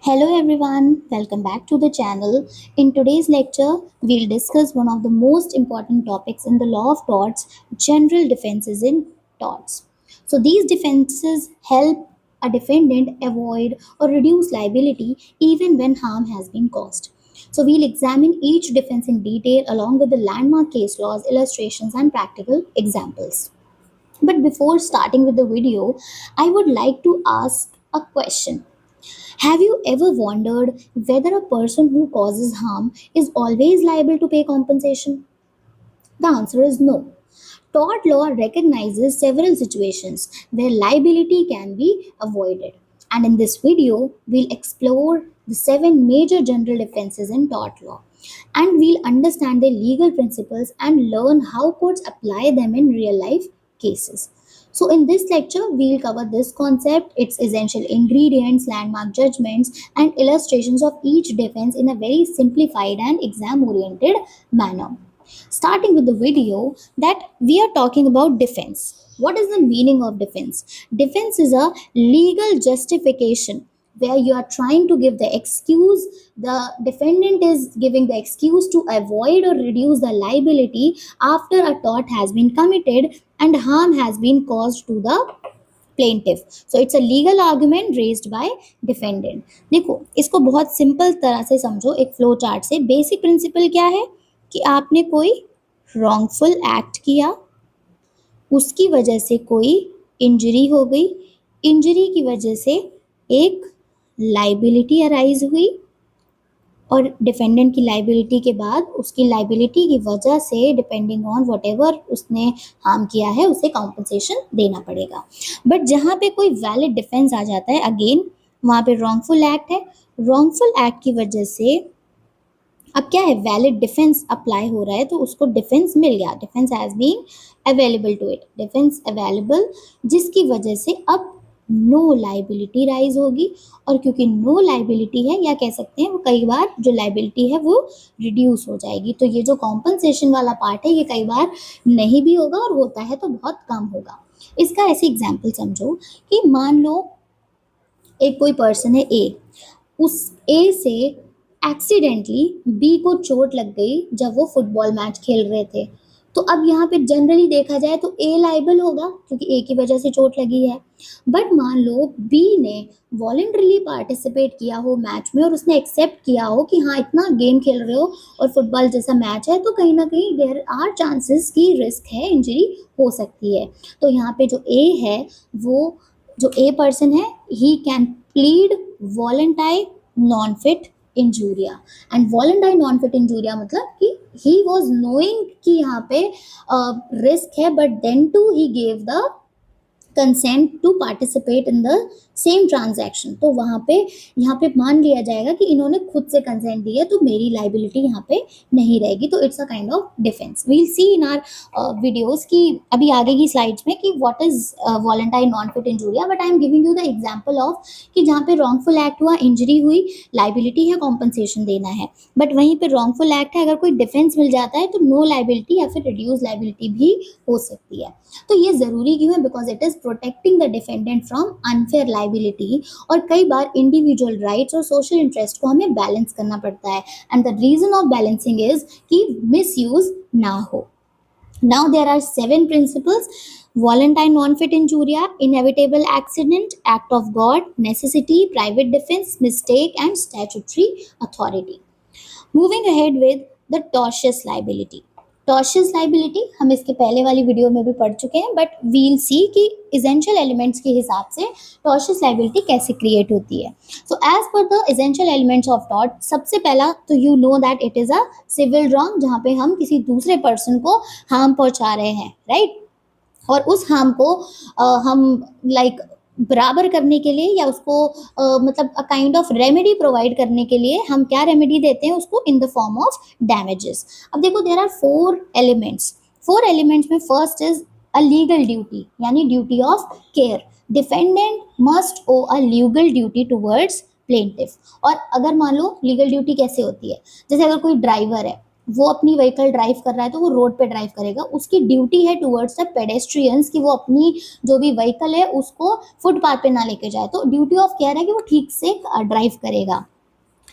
Hello everyone, welcome back to the channel. In today's lecture, we'll discuss one of the most important topics in the law of torts, general defenses in torts. So these defenses help a defendant avoid or reduce liability even when harm has been caused. So we'll examine each defense in detail along with the landmark case laws, illustrations and practical examples. But before starting with the video, I would like to ask a question. Have you ever wondered whether a person who causes harm is always liable to pay compensation? The answer is no. Tort law recognizes several situations where liability can be avoided. And in this video, we'll explore the seven major general defenses in tort law. And we'll understand their legal principles and learn how courts apply them in real life cases. So, in this lecture, we'll cover this concept, its essential ingredients, landmark judgments, and illustrations of each defense in a very simplified and exam oriented manner. Starting with the video, that we are talking about defense. What is the meaning of defense? Defense is a legal justification where you are trying to give the excuse, the defendant is giving the excuse to avoid or reduce the liability after a tort has been committed and harm has been caused to the plaintiff so it's a legal argument raised by defendant. देखो इसको बहुत simple तरह से समझो, एक flow chart से. Basic principle क्या है कि आपने कोई रॉन्गफुल एक्ट किया, उसकी वजह से कोई इंजरी हो गई, इंजरी की वजह से एक लाइबिलिटी अराइज हुई और डिफेंडेंट की लाइबिलिटी के बाद उसकी लाइबिलिटी की वजह से डिपेंडिंग ऑन वट एवर उसने हार्म किया है उसे कॉम्पनसेशन देना पड़ेगा. बट जहाँ पे कोई वैलिड डिफेंस आ जाता है, अगेन वहाँ पे रॉन्गफुल एक्ट है, रॉन्गफुल एक्ट की वजह से अब क्या है, वैलिड डिफेंस अप्लाई हो रहा है तो उसको डिफेंस मिल गया, defence has been available to it, defence available, जिसकी वजह से अब नो लाइबिलिटी राइज होगी. और क्योंकि नो लाइबिलिटी है, या कह सकते हैं वो कई बार जो लाइबिलिटी है वो रिड्यूस हो जाएगी. तो ये जो कॉम्पनसेशन वाला पार्ट है ये कई बार नहीं भी होगा और होता है तो बहुत कम होगा. इसका ऐसे एग्जाम्पल समझो कि मान लो एक कोई पर्सन है ए, उस ए से एक्सीडेंटली बी को चोट लग गई जब वो फुटबॉल मैच खेल रहे थे. तो अब यहाँ पे जनरली देखा जाए तो ए लाइबल होगा क्योंकि ए की वजह से चोट लगी है. बट मान लो बी ने वॉलेंटरली पार्टिसिपेट किया हो मैच में और उसने एक्सेप्ट किया हो कि हाँ इतना गेम खेल रहे हो और फुटबॉल जैसा मैच है तो कहीं ना कहीं देयर आर चांसेस की रिस्क है, इंजरी हो सकती है. तो यहाँ पे जो ए है, वो जो ए पर्सन है, he can plead volenti non fit injuria. And volenti non fit injuria मतलब कि ही वॉज नोइंग कि यहाँ पे रिस्क है but then too he gave the consent to participate in the same transaction. तो वहाँ पे यहाँ पे मान लिया जाएगा कि इन्होंने खुद से कंसेंट दी है तो मेरी लाइबिलिटी यहाँ पे नहीं रहेगी. तो it's a kind of defence. We'll see in our videos की अभी आगे की स्लाइड्स में कि what is volenti non fit injuria. But I am giving you the example of कि जहाँ पे रॉन्गफुल एक्ट हुआ, इंजरी हुई, लाइबिलिटी है, कॉम्पनसेशन देना है. बट वहीं पे रॉन्गफुल एक्ट है, अगर कोई डिफेंस मिल जाता है तो नो लाइबिलिटी या फिर रिड्यूस लाइबिलिटी भी हो सकती है. तो ये जरूरी क्यों है? Because it is protecting the defendant from unfair liability. और कई बार इंडिविजुअल राइट्स और सोशल इंटरेस्ट को हमें बैलेंस करना पड़ता है. And the reason of balancing is कि मिस यूज ना हो. Now there are seven principles: voluntary non-fit injuria, inevitable accident, act of God, necessity, private defense, mistake, and statutory authority. Moving ahead with the tortious liability. Tortious liability हम इसके पहले वाली video में भी पढ़ चुके हैं, बट वील सी कि इसेंशियल एलिमेंट्स के हिसाब से टॉर्शियस लाइबिलिटी कैसे क्रिएट होती है. So as per the essential elements of tort, सबसे पहला तो you know that it is a civil wrong, जहाँ पे हम किसी दूसरे पर्सन को हार्म पहुंचा रहे हैं, राइट. और उस हार्म को हम लाइक बराबर करने के लिए या उसको मतलब a kind of remedy provide करने के लिए हम क्या रेमेडी देते हैं उसको, in the form of damages. अब देखो देयर आर फोर एलिमेंट्स में first is a legal duty, यानी duty of care. Defendant must owe a legal duty towards plaintiff. और अगर मान लो लीगल ड्यूटी कैसे होती है, जैसे अगर कोई ड्राइवर है वो अपनी व्हीकल ड्राइव कर रहा है तो वो रोड पे ड्राइव करेगा, उसकी ड्यूटी है टुवर्ड्स द पेडेस्ट्रियंस कि वो अपनी जो भी व्हीकल है उसको फुटपाथ पे ना लेके जाए, तो ड्यूटी ऑफ केयर है कि वो ठीक से ड्राइव करेगा।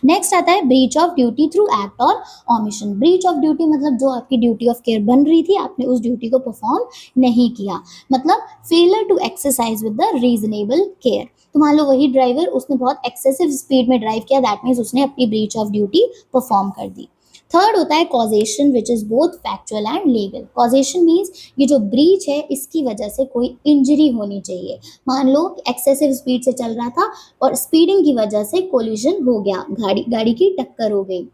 नेक्स्ट आता है breach of duty through act और ओमिशन। ब्रीच ऑफ ड्यूटी मतलब जो आपकी ड्यूटी ऑफ केयर बन रही थी, आपने उस ड्यूटी को परफॉर्म नहीं किया, मतलब failure to exercise with the reasonable care. तो मान लो वही ड्राइवर उसने बहुत एक्सेसिव स्पीड में ड्राइव किया, दैट मीन्स उसने अपनी ब्रीच ऑफ ड्यूटी परफॉर्म कर दी। थर्ड होता है causation which is both factual and legal. Causation means ये जो ब्रीच है इसकी वजह से कोई इंजरी होनी चाहिए। मान लो एक्सेसिव स्पीड से चल रहा था और स्पीडिंग की वजह से कोलिजन हो गया, गाड़ी गाड़ी की टक्कर हो गई।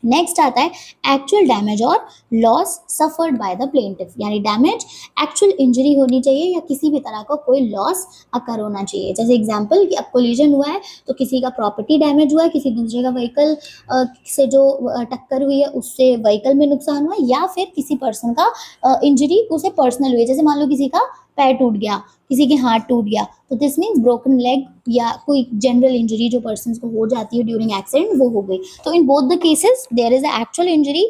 नेक्स्ट आता है एक्चुअल डैमेज और loss suffered by the plaintiff, यानी डैमेज एक्चुअल इंजरी होनी चाहिए या किसी भी तरह का कोई लॉस अकर होना चाहिए। जैसे एग्जांपल कि अब कोलिजन हुआ है तो किसी का प्रॉपर्टी डैमेज हुआ है, किसी दूसरे का व्हीकल से जो टक्कर हुई है उससे व्हीकल में नुकसान हुआ है, या फिर किसी पर्सन का इंजरी उसे पर्सनल हुई है, जैसे मान लो किसी का पैर टूट गया, किसी के हाथ टूट गया, तो दिस मीन्स ब्रोकन लेग या कोई जनरल इंजरी जो पर्सन को हो जाती है ड्यूरिंग एक्सीडेंट वो हो गई। तो in both the cases there is actual injury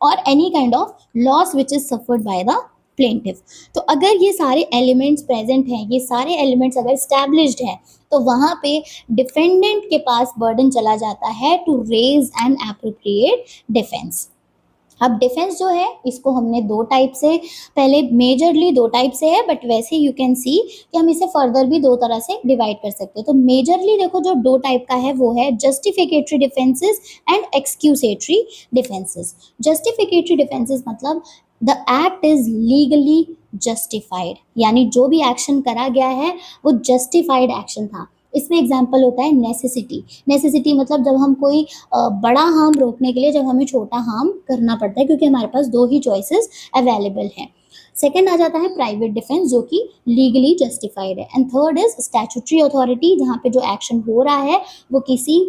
और any kind of loss which is suffered by the plaintiff. तो अगर ये सारे एलिमेंट्स प्रेजेंट हैं, ये सारे एलिमेंट्स अगर स्टैब्लिश्ड है, तो वहां पे डिफेंडेंट के पास बर्डन चला जाता है to raise an appropriate defence. अब डिफेंस जो है इसको हमने दो टाइप से, पहले मेजरली दो टाइप से है, बट वैसे यू कैन सी कि हम इसे फर्दर भी दो तरह से डिवाइड कर सकते हैं। तो मेजरली देखो जो दो टाइप का है वो है जस्टिफिकेटरी डिफेंसेस एंड एक्सक्यूसेटरी डिफेंसेस। जस्टिफिकेटरी डिफेंसेस मतलब the act is legally justified, यानी जो भी एक्शन करा गया है वो जस्टिफाइड एक्शन था। इसमें एग्जाम्पल होता है नेसेसिटी। नेसेसिटी मतलब जब हम कोई बड़ा हार्म रोकने के लिए जब हमें छोटा हार्म करना पड़ता है क्योंकि हमारे पास दो ही चॉइसेस अवेलेबल हैं। सेकंड आ जाता है प्राइवेट डिफेंस जो कि लीगली जस्टिफाइड है, and third is statutory authority जहाँ पे जो एक्शन हो रहा है वो किसी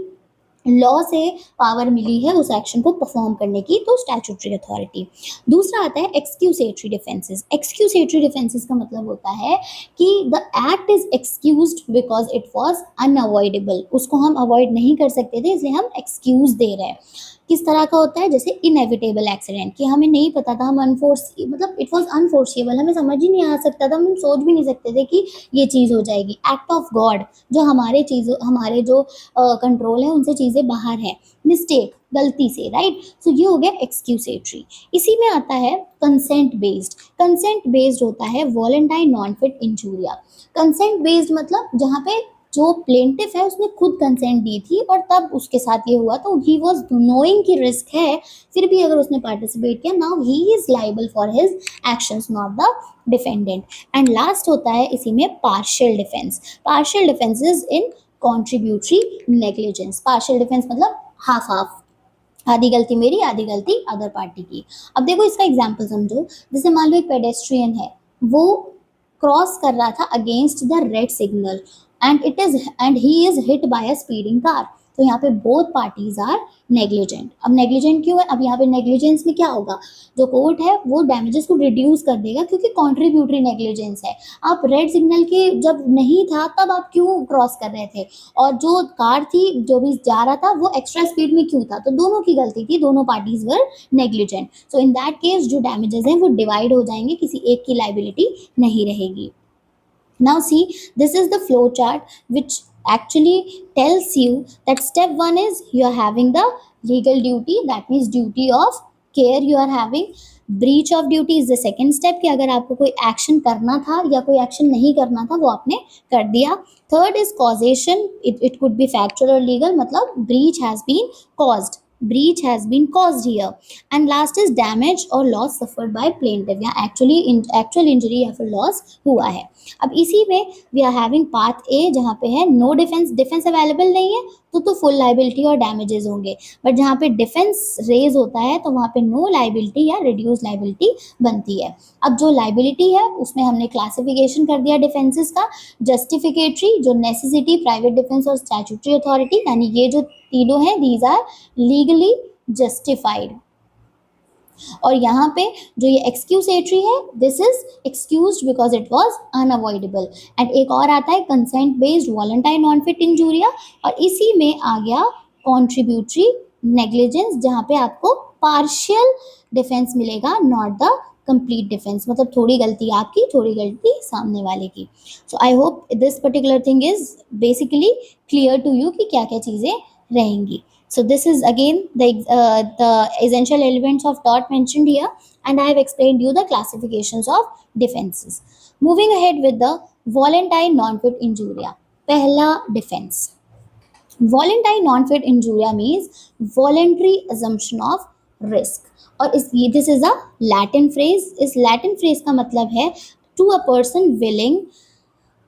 लॉ से पावर मिली है उस एक्शन को परफॉर्म करने की, तो स्टैट्यूटरी अथॉरिटी। दूसरा आता है एक्सक्यूसेटरी डिफेंसेस। एक्सक्यूसेटरी डिफेंसेस का मतलब होता है कि the act is excused because it was unavoidable, उसको हम अवॉइड नहीं कर सकते थे इसलिए हम एक्सक्यूज दे रहे हैं। किस तरह का होता है, जैसे इनएविटेबल एक्सीडेंट कि हमें नहीं पता था, हम अनफोर्स मतलब इट वाज अनफोर्सिबल, हमें समझ ही नहीं आ सकता था, हम सोच भी नहीं सकते थे कि ये चीज़ हो जाएगी। एक्ट ऑफ गॉड जो हमारे चीज़ों हमारे जो कंट्रोल है उनसे चीज़ें बाहर है, मिस्टेक गलती से, राइट। सो ये हो गया एक्सक्यूसेटरी। इसी में आता है कंसेंट बेस्ड। कंसेंट बेस्ड होता है volenti non fit injuria. Consent based मतलब जहाँ पे जो प्लेंटिफ है उसने खुद कंसेंट दी थी और तब उसके साथ ये हुआ, तो ही वॉज नोइंग कि रिस्क है फिर भी अगर उसने पार्टिसिपेट किया, now he is liable for his actions not the defendant. And last होता है इसी में partial defence. Partial defence is in contributory negligence. Partial defence मतलब हाफ हाफ, आधी गलती मेरी आधी गलती अदर पार्टी की। अब देखो इसका एग्जाम्पल समझो, जैसे मान लो एक पेडेस्ट्रियन है, वो क्रॉस कर रहा था against the red signal and he is hit by a speeding car, तो यहाँ पे बोथ पार्टीज आर नेग्लिजेंट। अब नेग्लिजेंट क्यों है, अब यहाँ पे नेग्लिजेंस में क्या होगा, जो कोर्ट है वो डैमेजेस को रिड्यूस कर देगा क्योंकि कॉन्ट्रीब्यूटरी नेग्लिजेंस है। आप रेड सिग्नल के जब नहीं था तब आप क्यों क्रॉस कर रहे थे, और जो कार थी जो भी जा रहा था वो एक्स्ट्रा स्पीड में क्यों था, तो दोनों की गलती थी, दोनों parties were negligent. So in that case जो डैमेजेस हैं वो डिवाइड हो जाएंगे, किसी एक की लाइबिलिटी नहीं रहेगी। Now see, this is the flow chart which actually tells you that step 1 is you are having the legal duty, that means duty of care you are having. Breach of duty is the second step कि अगर आपको कोई action करना था या कोई action नहीं करना था वो आपने कर दिया। Third is causation, it could be factual और लीगल, मतलब breach has been caused, breach has been caused here. And last is damage or loss suffered by plaintiff, या actual injury या फिर loss हुआ है। अब इसी में we are having part A जहाँ पे है नो डिफेंस, डिफेंस अवेलेबल नहीं है तो फुल लाइबिलिटी और डैमेजेस होंगे, बट जहाँ पे डिफेंस रेज होता है तो वहाँ पे नो लाइबिलिटी या रिड्यूस लाइबिलिटी बनती है। अब जो लाइबिलिटी है उसमें हमने क्लासिफिकेशन कर दिया डिफेंसेस का, जस्टिफिकेटरी जो नेसेसिटी, प्राइवेट डिफेंस और स्टैट्यूटरी अथॉरिटी, यानी ये जो तीनों हैं दीज आर लीगली जस्टिफाइड। और यहाँ पे जो ये एक्सक्यूसेटरी है this is excused because it was unavoidable. And एक और आता है consent based volenti non fit injuria, और इसी में आ गया कॉन्ट्रीब्यूटरी नेग्लिजेंस जहाँ पे आपको पार्शियल डिफेंस मिलेगा, नॉट द कंप्लीट डिफेंस। मतलब थोड़ी गलती आपकी, थोड़ी गलती सामने वाले की। So I hope this particular thing is basically clear to you कि क्या क्या चीज़ें रहेंगी. So this is again the essential elements of tort mentioned here, and I have explained you the classifications of defenses. Moving ahead with the voluntary non-fit injuria. पहला defense. Voluntary non-fit injuria means voluntary assumption of risk. और इस this is a Latin phrase. इस Latin phrase का मतलब है to a person willing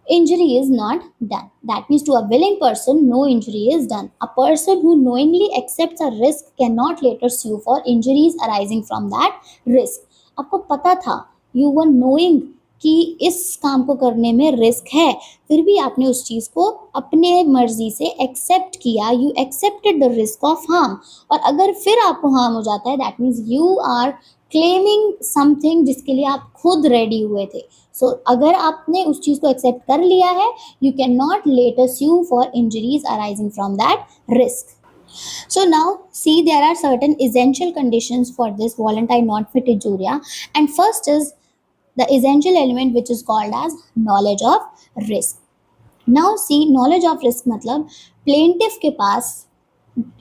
injury is not done. That means to a willing person, no injury is done. A person who knowingly accepts a risk cannot later sue for injuries arising from that risk. आपको पता था, you were knowing कि इस काम को करने में risk है, फिर भी आपने उस चीज़ को अपने मर्जी से एक्सेप्ट किया, you accepted the risk of harm. और अगर फिर आपको हार्म हो जाता है, that means you are claiming something जिसके लिए आप खुद रेडी हुए थे। सो अगर आपने उस चीज़ को एक्सेप्ट कर लिया है, you can not later sue for injuries arising from that risk. So now see, there are certain essential conditions for this voluntary non-fit injuria, and first is the essential element which is called as knowledge of risk. Now see, knowledge of risk मतलब plaintiff के पास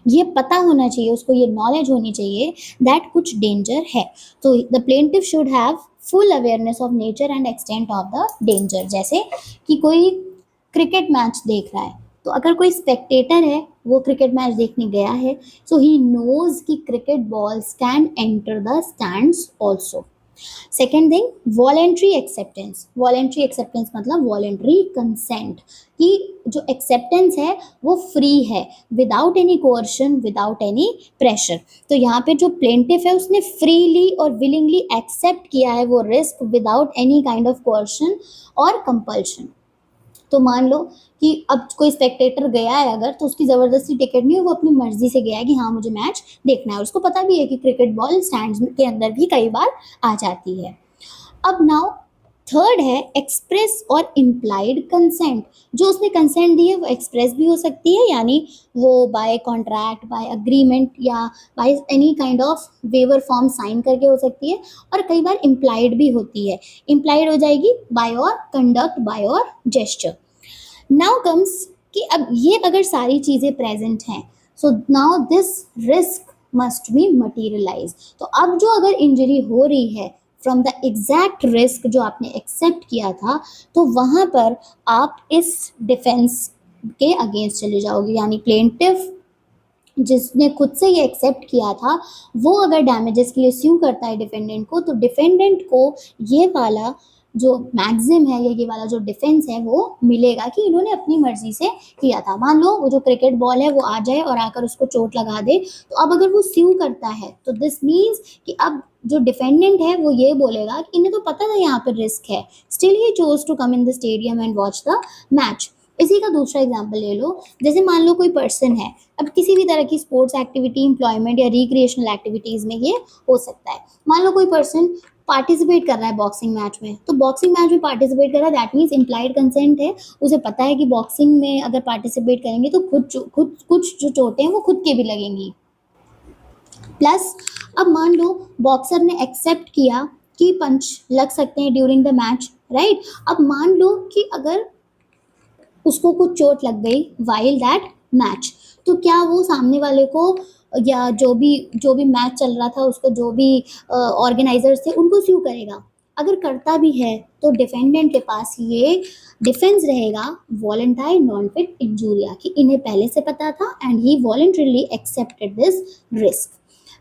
ये पता होना चाहिए, उसको ये knowledge होनी चाहिए दैट कुछ डेंजर है. तो the plaintiff should have full awareness of nature and extent of the danger. जैसे कि कोई क्रिकेट मैच देख रहा है, तो अगर कोई स्पेक्टेटर है, वो क्रिकेट मैच देखने गया है, सो ही नोज कि cricket balls can enter the stands also. Second thing, voluntary acceptance. Voluntary acceptance मतलब वॉलेंट्री कंसेंट, कि जो एक्सेप्टेंस है वो फ्री है, without any coercion, without any pressure. तो यहाँ पे जो प्लेंटिफ है उसने फ्रीली और विलिंगली एक्सेप्ट किया है वो risk without any kind of coercion और कंपल्शन. तो मान लो कि अब कोई स्पेक्टेटर गया है अगर, तो उसकी ज़बरदस्ती टिकट नहीं है, वो अपनी मर्जी से गया है कि हाँ मुझे मैच देखना है. उसको पता भी है कि क्रिकेट बॉल स्टैंड्स के अंदर भी कई बार आ जाती है. अब नाउ थर्ड है एक्सप्रेस और इम्प्लाइड कंसेंट. जो उसने कंसेंट दी है वो एक्सप्रेस भी हो सकती है, यानी वो बाय कॉन्ट्रैक्ट, बाय अग्रीमेंट या by any kind of waiver form sign करके हो सकती है, और कई बार इम्प्लाइड भी होती है. इम्प्लाइड हो जाएगी बाय और कंडक्ट, बाय और जेस्चर. नाउ कम्स कि अब ये अगर सारी चीज़ें प्रेजेंट हैं, so now this risk must be materialise. तो अब जो अगर इंजरी हो रही है फ्रॉम द एग्जैक्ट रिस्क जो आपने एक्सेप्ट किया था, तो वहाँ पर आप इस डिफेंस के अगेंस्ट चले जाओगे. यानी प्लेंटिफ जिसने खुद से ये एक्सेप्ट किया था, वो अगर डैमेजेस के लिए स्यू करता है डिफेंडेंट को, तो डिफेंडेंट को ये वाला जो मैक्सिम है या ये वाला जो डिफेंस है वो मिलेगा कि इन्होंने अपनी मर्जी से किया था. मान लो वो जो क्रिकेट बॉल है वो आ जाए और आकर उसको चोट लगा दे, तो अब अगर वो स्यू करता है तो दिस मीन्स कि अब जो डिफेंडेंट है वो ये बोलेगा कि इन्हें तो पता था यहाँ पर रिस्क है, still he chose to come in the stadium and watch the match. इसी का दूसरा एग्जाम्पल ले लो. जैसे मान लो कोई पर्सन है, अब किसी भी तरह की स्पोर्ट्स एक्टिविटी, एम्प्लॉयमेंट या रिक्रिएशनल एक्टिविटीज़ में ये हो सकता है. मान लो कोई पर्सन पार्टिसिपेट कर रहा है बॉक्सिंग मैच में, तो बॉक्सिंग मैच में पार्टिसिपेट कर रहा है, दैट मीन्स इम्प्लाइड कंसेंट है. उसे पता है कि बॉक्सिंग में अगर पार्टिसिपेट करेंगे तो खुद कुछ जो चोटें हैं वो खुद के भी लगेंगी. प्लस अब मान लो बॉक्सर ने एक्सेप्ट किया कि पंच लग सकते हैं ड्यूरिंग द मैच, राइट. अब मान लो कि अगर उसको कुछ चोट लग गई वाइल दैट मैच, तो क्या वो सामने वाले को या जो भी मैच चल रहा था उसको, जो भी ऑर्गेनाइजर्स थे उनको स्यू करेगा? अगर करता भी है तो डिफेंडेंट के पास ये डिफेंस रहेगा वॉलेंटारी नॉन फिट इंजूरिया, कि इन्हें पहले से पता था and he voluntarily accepted this risk.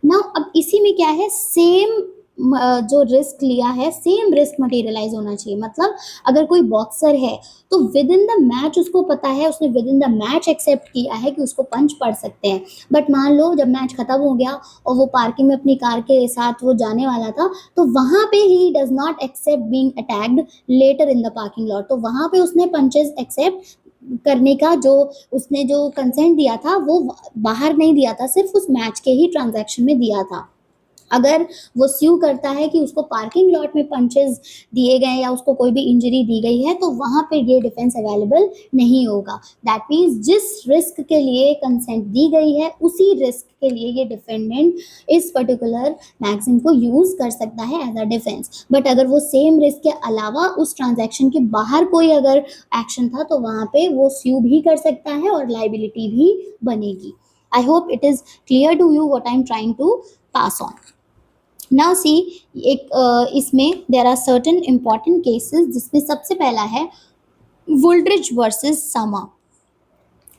Now अब इसी में क्या है, सेम जो रिस्क लिया है सेम रिस्क मटेरियलाइज होना चाहिए. मतलब अगर कोई बॉक्सर है तो विद इन द मैच उसको पता है, उसने within the match accept किया है कि उसको पंच पड़ सकते हैं. बट मान लो जब मैच खत्म हो गया और वो पार्किंग में अपनी कार के साथ वो जाने वाला था, तो वहाँ पे he does not accept being attacked later in the parking lot. तो वहाँ पे उसने पंचेस एक्सेप्ट करने का जो उसने जो कंसेंट दिया था वो बाहर नहीं दिया था, सिर्फ उस मैच के ही ट्रांजैक्शन में दिया था. अगर वो स्यू करता है कि उसको पार्किंग लॉट में पंचेस दिए गए या उसको कोई भी इंजरी दी गई है, तो वहां पे ये डिफेंस अवेलेबल नहीं होगा। दैट मीन्स जिस रिस्क के लिए कंसेंट दी गई है, उसी रिस्क के लिए ये डिफेंडेंट इस पर्टिकुलर मैगजीन को यूज कर सकता है एज अ डिफेंस। बट अगर वो सेम रिस्क के अलावा उस ट्रांजैक्शन के बाहर कोई अगर एक्शन था, तो वहां पे वो स्यू भी कर सकता है और लाइबिलिटी भी बनेगी। I hope it is clear to you what I am trying to pass on. Now see, एक इसमें there are certain important cases, जिसमें सबसे पहला है वुल्ड्रिज वर्सेस समा।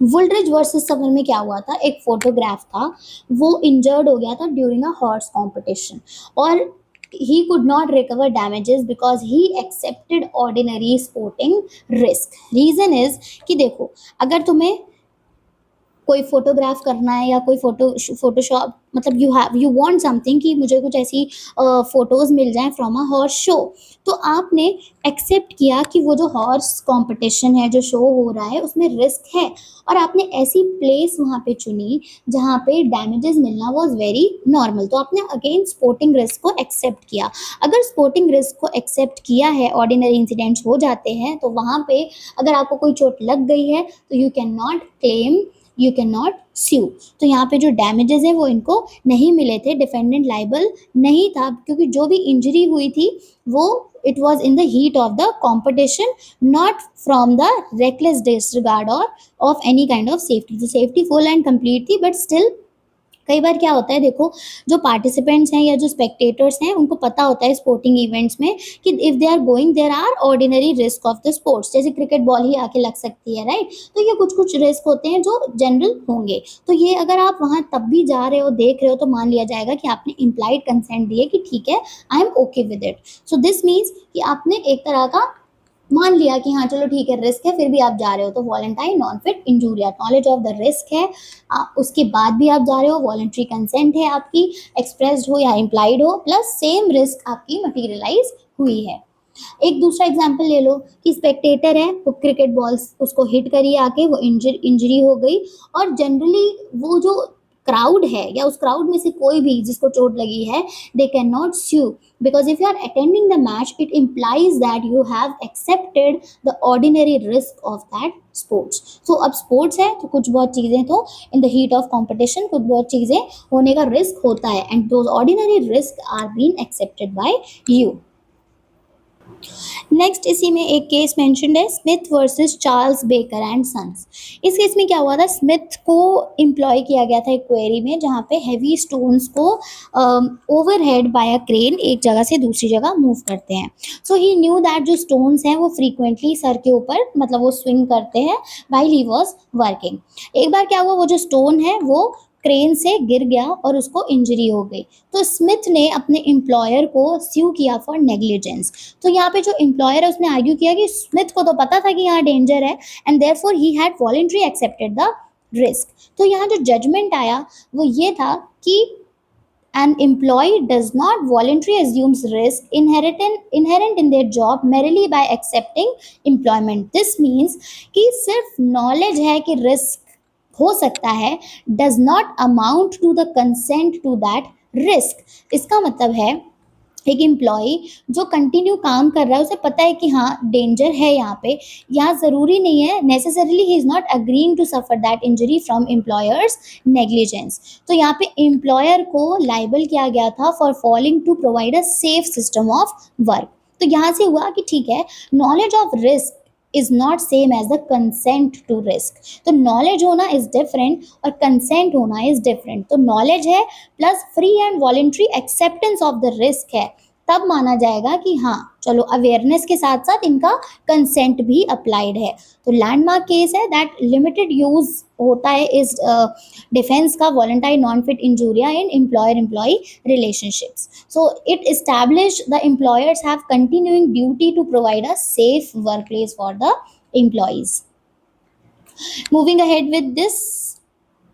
वुल्ड्रिज वर्सेस समर में क्या हुआ था, एक फोटोग्राफ था, वो इंजर्ड हो गया था ड्यूरिंग अ हॉर्स कॉम्पिटिशन, और he could not recover damages because he accepted ordinary sporting risk. Reason is कि देखो, अगर तुम्हें कोई फोटोग्राफ करना है या कोई फोटोशॉप, मतलब यू वांट समथिंग कि मुझे कुछ ऐसी फोटोज मिल जाएं फ्रॉम अ हॉर्स शो, तो आपने एक्सेप्ट किया कि वो जो हॉर्स कंपटीशन है, जो शो हो रहा है, उसमें रिस्क है, और आपने ऐसी प्लेस वहाँ पे चुनी जहाँ पे डैमेजेस मिलना वाज वेरी नॉर्मल, तो आपने अगेन स्पोर्टिंग रिस्क को एक्सेप्ट किया। अगर स्पोर्टिंग रिस्क को एक्सेप्ट किया है, ऑर्डिनरी इंसिडेंट्स हो जाते हैं, तो वहाँ पे अगर आपको कोई चोट लग गई है, तो you can not claim, you can not sue. तो यहाँ पे जो डैमेजेस है वो इनको नहीं मिले थे, डिफेंडेंट लाइबल नहीं था, क्योंकि जो भी इंजरी हुई थी वो it was in the heat of the competition, not from the reckless disregard और of any kind of safety. तो सेफ्टी फुल एंड कंप्लीट थी, बट स्टिल कई बार क्या होता है, देखो, जो पार्टिसिपेंट्स हैं या जो स्पेक्टेटर्स हैं, उनको पता होता है स्पोर्टिंग इवेंट्स में कि if they are going there are ordinary risk of the sports, जैसे क्रिकेट बॉल ही आके लग सकती है, राइट। तो ये कुछ कुछ रिस्क होते हैं जो जनरल होंगे, तो ये अगर आप वहाँ तब भी जा रहे हो, देख रहे हो, तो मान लिया जाएगा कि आपने इम्प्लाइड कंसेंट दिए कि ठीक है, I am okay with it. So this means कि आपने एक तरह का मान लिया कि हाँ चलो ठीक है, रिस्क है, फिर भी आप जा रहे हो, तो volenti non fit injuria, knowledge of the risk है, उसके बाद भी आप जा रहे हो, वॉलेंट्री कंसेंट है आपकी, एक्सप्रेस्ड हो या इम्प्लाइड हो, प्लस सेम रिस्क आपकी मटीरियलाइज हुई है। एक दूसरा एग्जाम्पल ले लो कि स्पेक्टेटर है, वो क्रिकेट बॉल्स उसको हिट करी आके, वो इंजरी हो गई, और जनरली वो जो क्राउड है या उस क्राउड में से कोई भी जिसको चोट लगी है, they can not sue, because if you are attending the match, it implies that you have accepted the ordinary risk of that sports. So अब sports है, तो कुछ बहुत चीजें तो in the heat of competition कुछ बहुत चीजें होने का रिस्क होता है, and those ordinary risks are being accepted by you. Next इसी में एक केस मेंशन्ड है, Smith versus Charles Baker and sons. इस केस में क्या हुआ था, स्मिथ को एम्प्लॉय किया गया था एक क्वेरी में, जहाँ पे हैवी स्टोन्स को ओवरहेड बाय अ क्रेन एक जगह से दूसरी जगह मूव करते हैं। सो ही न्यू दैट जो स्टोन्स हैं वो फ्रीक्वेंटली सर के ऊपर, मतलब वो स्विंग करते हैं व्हाइल ही वाज वर्किंग। एक बार क्या हुआ, वो जो स्टोन है वो क्रेन से गिर गया और उसको इंजरी हो गई, तो स्मिथ ने अपने एम्प्लॉयर को स्यू किया फॉर नेग्लिजेंस। तो यहाँ पे जो एम्प्लॉयर है उसने आर्ग्यू किया कि स्मिथ को तो पता था कि यहाँ डेंजर है, and therefore he had voluntary accepted the risk. तो यहाँ जो जजमेंट आया वो ये था कि an employee does not voluntarily assumes risk inherent in their job merely by accepting employment. This means कि सिर्फ knowledge है कि risk हो सकता है, does not amount to the consent to that risk. इसका मतलब है एक एम्प्लॉय जो कंटिन्यू काम कर रहा है, उसे पता है कि हाँ डेंजर है यहाँ पे, यहाँ ज़रूरी नहीं है necessarily he is not agreeing to suffer that injury from employer's negligence. तो यहाँ पे एम्प्लॉयर को लाइबल किया गया था for falling to provide a safe system of work. तो यहाँ से हुआ कि ठीक है, knowledge of risk is not same as the consent to risk. तो नॉलेज होना इज डिफरेंट और कंसेंट होना इज डिफरेंट। तो नॉलेज है plus free and voluntary acceptance of the risk है, तब माना जाएगा कि हाँ चलो अवेयरनेस के साथ साथ इनका कंसेंट भी अप्लाइड है। तो लैंडमार्क केस है दैट लिमिटेड यूज होता है इस डिफेंस का, volenti non fit injuria in employer employ relationships. So it establish the employers have continuing duty to provide a safe workplace for the employees. Moving ahead with this,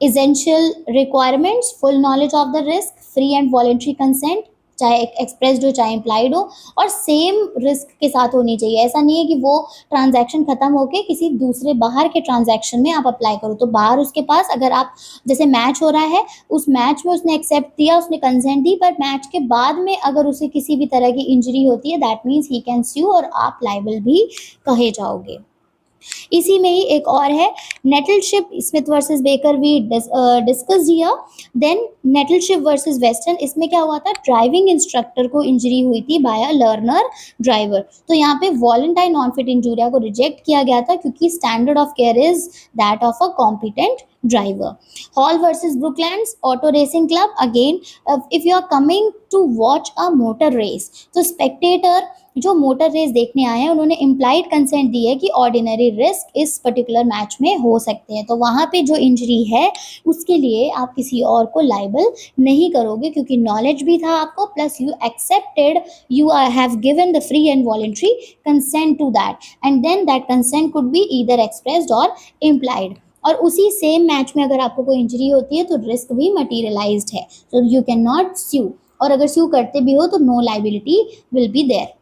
essential requirements: full knowledge of the risk, free and voluntary consent, चाहे expressed हो चाहे implied हो, और same risk के साथ होनी चाहिए। ऐसा नहीं है कि वो ट्रांजैक्शन खत्म होके किसी दूसरे बाहर के ट्रांजैक्शन में आप अप्लाई करो। तो बाहर उसके पास अगर आप जैसे मैच हो रहा है, उस मैच में उसने एक्सेप्ट दिया, उसने कंसेंट दी, पर मैच के बाद में अगर उसे किसी भी तरह की इंजरी होती है, दैट मीन्स ही कैन स्यू और आप लाइबल भी कहे जाओगे। इसी में ही एक और है Nettleship Smith versus Baker, we discuss here. Then Nettleship versus Weston, इसमें क्या हुआ था, ड्राइविंग इंस्ट्रक्टर को इंजरी हुई थी बाय अ लर्नर ड्राइवर। तो यहाँ पे वॉलेंटाइन नॉन फिट इंजूरिया को रिजेक्ट किया गया था क्योंकि standard of care is that of a competent driver. Hall versus Brooklands auto racing club, again if you are coming to watch a motor race, तो स्पेक्टेटर जो मोटर रेस देखने आए हैं उन्होंने इम्प्लाइड कंसेंट दी है कि ऑर्डिनरी रिस्क इस पर्टिकुलर मैच में हो सकते हैं। तो वहाँ पे जो इंजरी है उसके लिए आप किसी और को लाइबल नहीं करोगे क्योंकि नॉलेज भी था आपको, plus you accepted, you have given the free and voluntary consent to that, and then that consent could be either expressed और इम्प्लाइड। और उसी सेम मैच में अगर आपको कोई इंजरी होती है तो रिस्क भी मटीरियलाइज्ड है, तो यू कैन नॉट स्यू, और अगर स्यू करते भी हो तो no liability will be there.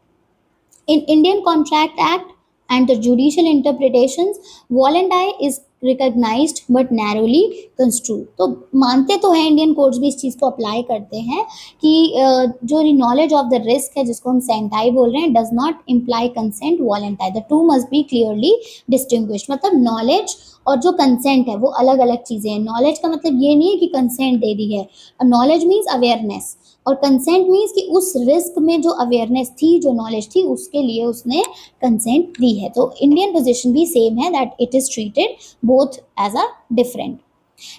In Indian Contract Act and the judicial interpretations, volendi is recognized but narrowly construed। तो मानते तो हैं इंडियन कोर्ट्स भी इस चीज़ को अप्लाई करते हैं कि जो नॉलेज ऑफ द रिस्क है जिसको हम सेंटाई बोल रहे हैं डज नॉट इम्प्लाई कंसेंट वॉलेंटाई, the two must be clearly distinguish. मतलब नॉलेज और जो कंसेंट है वो अलग अलग चीज़ें हैं। नॉलेज का मतलब ये नहीं है कि कंसेंट दे दी है, नॉलेज मीन्स अवेयरनेस, और कंसेंट मीन्स कि उस रिस्क में जो अवेयरनेस थी, जो नॉलेज थी, उसके लिए उसने कंसेंट दी है। तो इंडियन पोजीशन भी सेम है, that it is treated both as a different.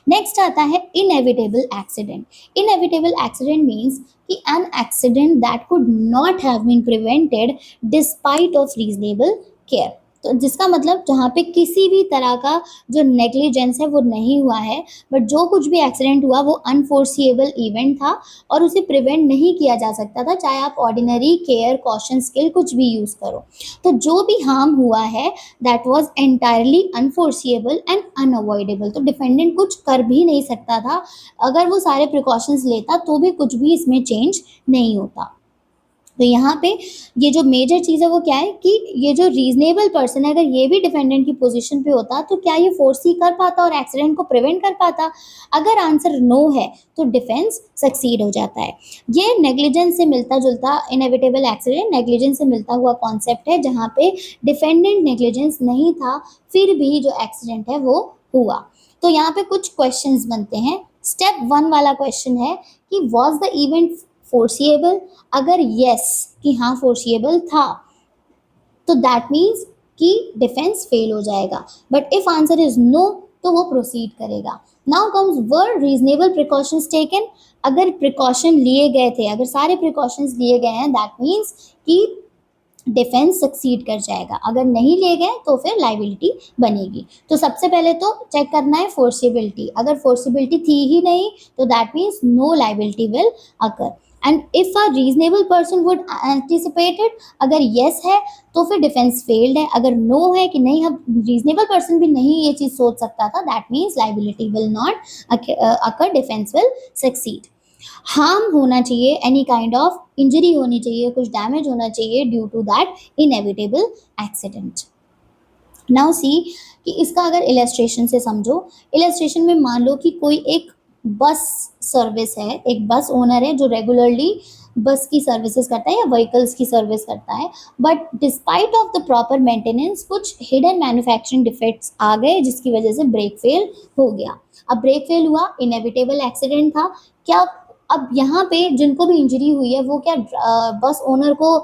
Next आता है inevitable accident. Inevitable accident means कि an accident that could not have been prevented despite of reasonable care. तो जिसका मतलब जहाँ पे किसी भी तरह का जो नेग्लिजेंस है वो नहीं हुआ है, बट जो कुछ भी एक्सीडेंट हुआ वो अनफोर्सिएबल इवेंट था और उसे प्रिवेंट नहीं किया जा सकता था, चाहे आप ऑर्डिनरी केयर कॉशन स्किल कुछ भी यूज़ करो। तो जो भी हार्म हुआ है that was entirely unforeseeable and unavoidable. तो डिफेंडेंट कुछ कर भी नहीं सकता था, अगर वो सारे प्रिकॉशंस लेता तो भी कुछ भी इसमें चेंज नहीं होता। तो यहाँ पे ये जो मेजर चीज़ है वो क्या है कि ये जो रीजनेबल पर्सन है अगर ये भी डिफेंडेंट की पोजीशन पे होता तो क्या ये फोर्सी कर पाता और एक्सीडेंट को प्रिवेंट कर पाता? अगर आंसर नो है तो डिफेंस सक्सीड हो जाता है। ये नेग्लिजेंस से मिलता जुलता, इनएविटेबल एक्सीडेंट नेग्लिजेंस से मिलता हुआ कॉन्सेप्ट है जहाँ पे डिफेंडेंट नेग्लिजेंस नहीं था फिर भी जो एक्सीडेंट है वो हुआ। तो यहाँ पे कुछ क्वेश्चंस बनते हैं। स्टेप 1 वाला क्वेश्चन है कि वॉज द इवेंट फोर्सिएबल? अगर यस कि हाँ फोर्सिएबल था तो दैट मीन्स कि डिफेंस फेल हो जाएगा, but if answer is no तो वो प्रोसीड करेगा। Now comes were reasonable precautions taken. अगर प्रिकॉशन लिए गए थे, अगर सारे प्रिकॉशंस लिए गए हैं, दैट मीन्स कि डिफेंस सक्सीड कर जाएगा। अगर नहीं लिए गए तो फिर लाइबिलिटी बनेगी। तो सबसे पहले तो चेक करना है फोर्सिबिलिटी। अगर फोर्सिबिलिटी थी ही नहीं तो that means no liability will occur. And if a reasonable person would anticipated, अगर यस है तो फिर डिफेंस फेल्ड है। अगर नो है कि नहीं, हम रीजनेबल पर्सन भी नहीं ये चीज़ सोच सकता था, that means liability will not occur, defence will succeed. Harm होना चाहिए, एनी काइंड ऑफ इंजरी होनी चाहिए, कुछ डैमेज होना चाहिए due to that inevitable accident. Now see कि इसका अगर इलस्ट्रेशन से समझो। इलस्ट्रेशन में मान लो कि कोई एक बस सर्विस है, एक बस ओनर है जो रेगुलरली बस की सर्विसेज करता है या व्हीकल्स की सर्विस करता है, but despite of the proper maintenance कुछ हिडन मैन्युफैक्चरिंग डिफेक्ट्स आ गए जिसकी वजह से ब्रेक फेल हो गया। अब ब्रेक फेल हुआ, इनएविटेबल एक्सीडेंट था। क्या अब यहाँ पे जिनको भी इंजरी हुई है वो क्या बस ओनर को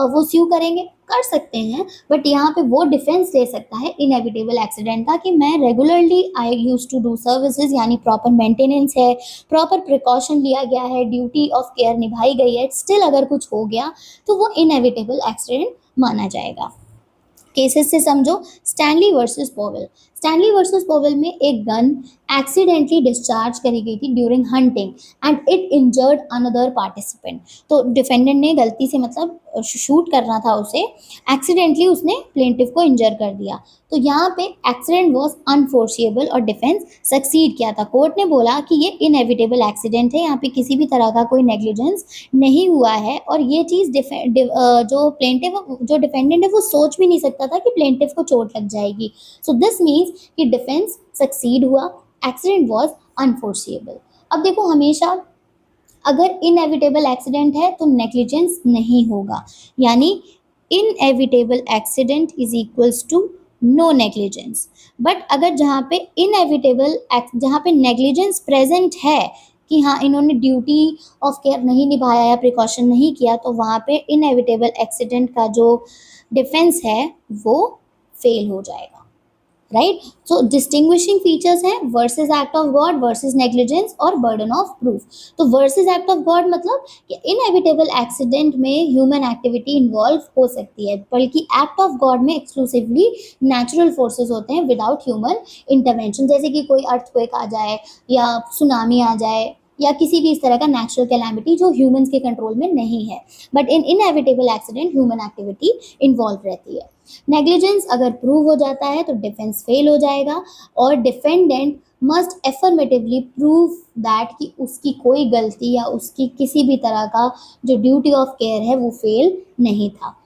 वो स्यू करेंगे? कर सकते हैं, बट यहाँ पे वो डिफेंस ले सकता है इनएविटेबल एक्सीडेंट का कि मैं regularly I use to do services, यानी प्रॉपर मेंटेनेंस है, प्रॉपर प्रिकॉशन लिया गया है, ड्यूटी ऑफ केयर निभाई गई है, स्टिल अगर कुछ हो गया तो वो इनएविटेबल एक्सीडेंट माना जाएगा। केसेस से समझो। Stanley versus Powell. Stanley versus Powell में एक गन एक्सीडेंटली डिस्चार्ज करी गई थी during hunting and it injured another participant. तो डिफेंडेंट ने गलती से मतलब शूट करना था उसे, एक्सीडेंटली उसने प्लेंटिफ को इंजर कर दिया। तो यहाँ पे एक्सीडेंट वॉज अनफोर्सिएबल और डिफेंस सक्सीड किया था। कोर्ट ने बोला कि ये इनएविटेबल एक्सीडेंट है, यहाँ पे किसी भी तरह का कोई नेग्लिजेंस नहीं हुआ है, और ये चीज़ जो प्लेंटिफ जो डिफेंडेंट है वो सोच भी नहीं सकता था कि प्लेंटिफ को चोट लग जाएगी। सो दिस मीन्स कि डिफेंस सक्सीड हुआ, एक्सीडेंट वॉज अनफोर्सिएबल। अब देखो, हमेशा अगर इनएविटेबल एक्सीडेंट है तो नेग्लिजेंस नहीं होगा, यानी inevitable accident is equals to no negligence. But अगर जहाँ पे नेग्लिजेंस प्रेजेंट है कि हाँ इन्होंने ड्यूटी ऑफ केयर नहीं निभाया या प्रिकॉशन नहीं किया, तो वहाँ पे इनएविटेबल एक्सीडेंट का जो डिफेंस है वो फेल हो जाएगा। राइट। सो डिस्टिंग्विशिंग फीचर्स हैं versus act of God versus negligence और बर्डन ऑफ प्रूफ। तो वर्सेस एक्ट ऑफ गॉड मतलब कि इनएविटेबल एक्सीडेंट में ह्यूमन एक्टिविटी इन्वॉल्व हो सकती है, बल्कि एक्ट ऑफ गॉड में एक्सक्लूसिवली नेचुरल फोर्सेस होते हैं विदाउट ह्यूमन इंटरवेंशन। जैसे कि कोई अर्थक्वेक आ जाए या सुनामी आ जाए या किसी भी इस तरह का नेचुरल कैलामिटी जो ह्यूमंस के कंट्रोल में नहीं है, but in inevitable accident human activity involve रहती है। नेग्लिजेंस अगर प्रूव हो जाता है तो डिफेंस फेल हो जाएगा, और डिफेंडेंट मस्ट एफर्मेटिवली प्रूव दैट कि उसकी कोई गलती या उसकी किसी भी तरह का जो ड्यूटी ऑफ केयर है वो फेल नहीं था।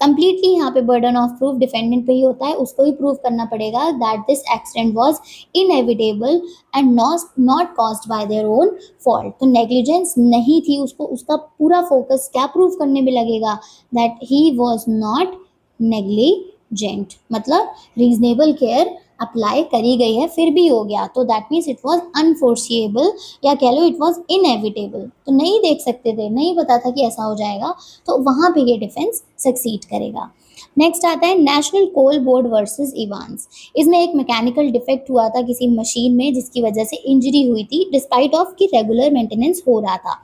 कंप्लीटली यहाँ पे बर्डन ऑफ प्रूफ डिफेंडेंट पे ही होता है, उसको ही प्रूव करना पड़ेगा that this accident was inevitable and not caused by their own fault. तो नेग्लिजेंस नहीं थी, उसको उसका पूरा फोकस क्या प्रूव करने में लगेगा, that he was not negligent, मतलब रीजनेबल केयर अप्लाई करी गई है फिर भी हो गया, तो दैट मीन्स इट वाज अनफोर्सिएबल, या कह लो इट वाज इनएविटेबल। तो नहीं देख सकते थे, नहीं पता था कि ऐसा हो जाएगा, तो वहाँ पे ये डिफेंस सक्सीड करेगा। नेक्स्ट आता है national coal board versus Evans. इसमें एक मैकेनिकल डिफेक्ट हुआ था किसी मशीन में जिसकी वजह से इंजरी हुई थी डिस्पाइट ऑफ कि रेगुलर मेंटेनेंस हो रहा था।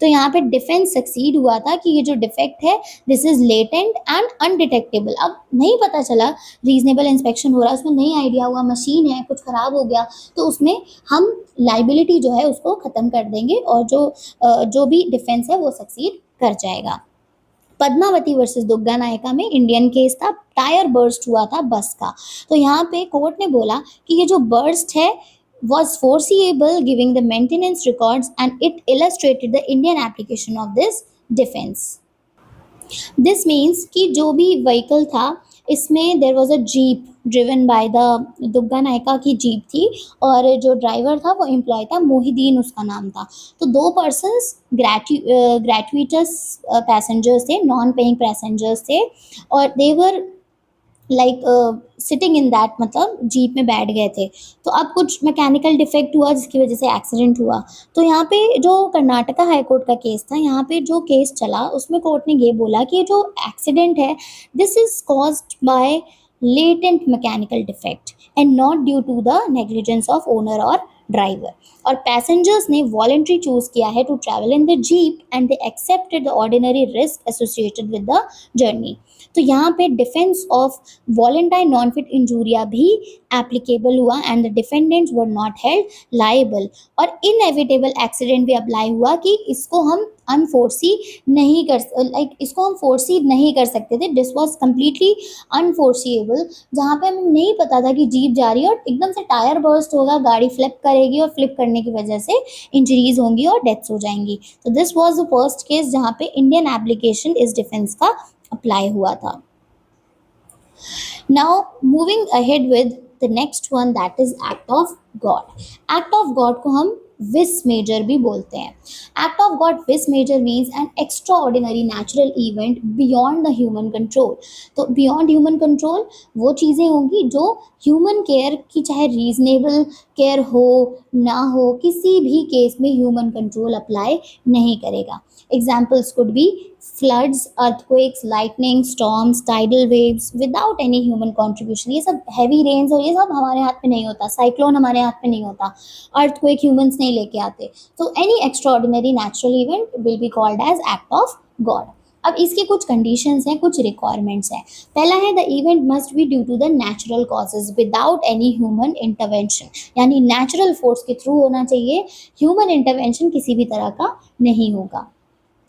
तो यहाँ पे डिफेंस सक्सीड हुआ था कि ये जो डिफेक्ट है this is latent and undetectable. अब नहीं पता चला, रीजनेबल इंस्पेक्शन हो रहा है, उसमें नहीं आइडिया हुआ, मशीन है कुछ खराब हो गया, तो उसमें हम लाइबिलिटी जो है उसको ख़त्म कर देंगे और जो भी डिफेंस है वो सक्सीड कर जाएगा। पद्मावती वर्सेस दुग्गा नायका में इंडियन केस था, टायर बर्स्ट हुआ था बस का। तो यहाँ पे कोर्ट ने बोला कि ये जो बर्स्ट है was foreseeable giving the maintenance records and it illustrated the Indian application of this defense. This means कि जो भी व्हीकल था इसमें there was a jeep driven by the Dugga Nykaa की जीप थी, और जो ड्राइवर था वो एम्प्लॉय था, मोहिदीन उसका नाम था। तो दो पर्सनस ग्रेचुइटस पैसेंजर्स थे, नॉन पेइंग पैसेंजर्स थे, और they were like sitting in that, मतलब जीप में बैठ गए थे। तो अब कुछ मैकेनिकल डिफेक्ट हुआ जिसकी वजह से एक्सीडेंट हुआ। तो यहाँ पे जो कर्नाटका हाई कोर्ट का केस था, यहाँ पे जो केस चला उसमें कोर्ट ने ये बोला कि जो एक्सीडेंट है this is caused by latent mechanical defect and not due to the negligence of owner और ड्राइवर, और पैसेंजर्स ने वॉलंटरी चूज किया है to travel in the jeep and they accepted the ordinary risk associated with the journey. तो यहाँ पे defence of वॉलेंटाइन non fit इंजूरिया भी एप्लीकेबल हुआ and the defendants were not held liable, और इनएविटेबल एक्सीडेंट भी अप्लाई हुआ कि इसको हम अनफोर्सी नहीं कर इसको हम फोर्सी नहीं कर सकते थे, दिस वॉज कम्प्लीटली अनफोर्सिएबल, जहाँ पे हमें नहीं पता था कि जीप जा रही है और एकदम से टायर बर्स्ट होगा, गाड़ी फ्लिप करेगी और फ्लिप करने की वजह से इंजरीज होंगी और डेथ्स हो जाएंगी। तो this was the first case जहाँ पे इंडियन एप्लीकेशन इस डिफेंस का अप्लाई हुआ था। Now moving ahead with the next one, that is act of God. Act of God को हम विस मेजर भी बोलते हैं। Act of God vis major means an extra ordinary natural event beyond the human control. तो beyond human control वो चीज़ें होंगी जो ह्यूमन केयर की, चाहे रीजनेबल केयर हो ना हो, किसी भी केस में ह्यूमन कंट्रोल अप्लाई नहीं करेगा। Examples could be floods, earthquakes, lightning, storms, tidal waves without any human contribution। ये सब heavy rains और ये सब हमारे हाथ में नहीं होता, साइक्लोन हमारे हाथ में नहीं होता, earthquake humans नहीं लेके आते। तो any extraordinary natural event will be called as act of God। अब इसके कुछ कंडीशंस हैं, कुछ रिक्वायरमेंट्स हैं। पहला है the event must be due to the natural causes without any human intervention, यानी नेचुरल फोर्स के थ्रू होना चाहिए, ह्यूमन इंटरवेंशन किसी भी तरह का नहीं होगा।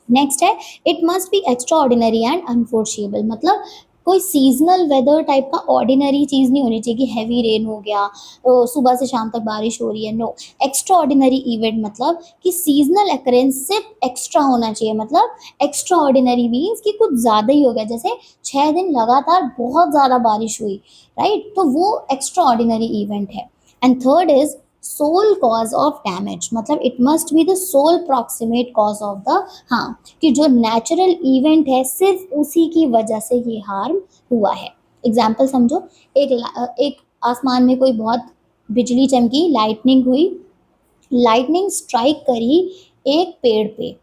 नेक्स्ट है it must be extraordinary and unforeseeable, मतलब कोई सीजनल वेदर टाइप का ऑर्डिनरी चीज़ नहीं होनी चाहिए कि हैवी रेन हो गया, सुबह से शाम तक बारिश हो रही है, नो। एक्स्ट्रा ऑर्डिनरी इवेंट मतलब कि सीजनल अकरेंस सिर्फ एक्स्ट्रा होना चाहिए, मतलब एक्स्ट्रा ऑर्डिनरी मीन्स कि कुछ ज़्यादा ही हो गया, जैसे 6 दिन लगातार बहुत ज़्यादा बारिश हुई, राइट, तो वो एक्स्ट्रा ऑर्डिनरी इवेंट है। And third is sole cause of damage, मतलब it must be the sole proximate cause of the, हाँ, कि जो नेचुरल इवेंट है सिर्फ उसी की वजह से ये हार्म हुआ है। एग्जाम्पल समझो, एक आसमान में कोई बहुत बिजली चमकी, लाइटनिंग हुई, लाइटनिंग स्ट्राइक करी एक पेड़ पे,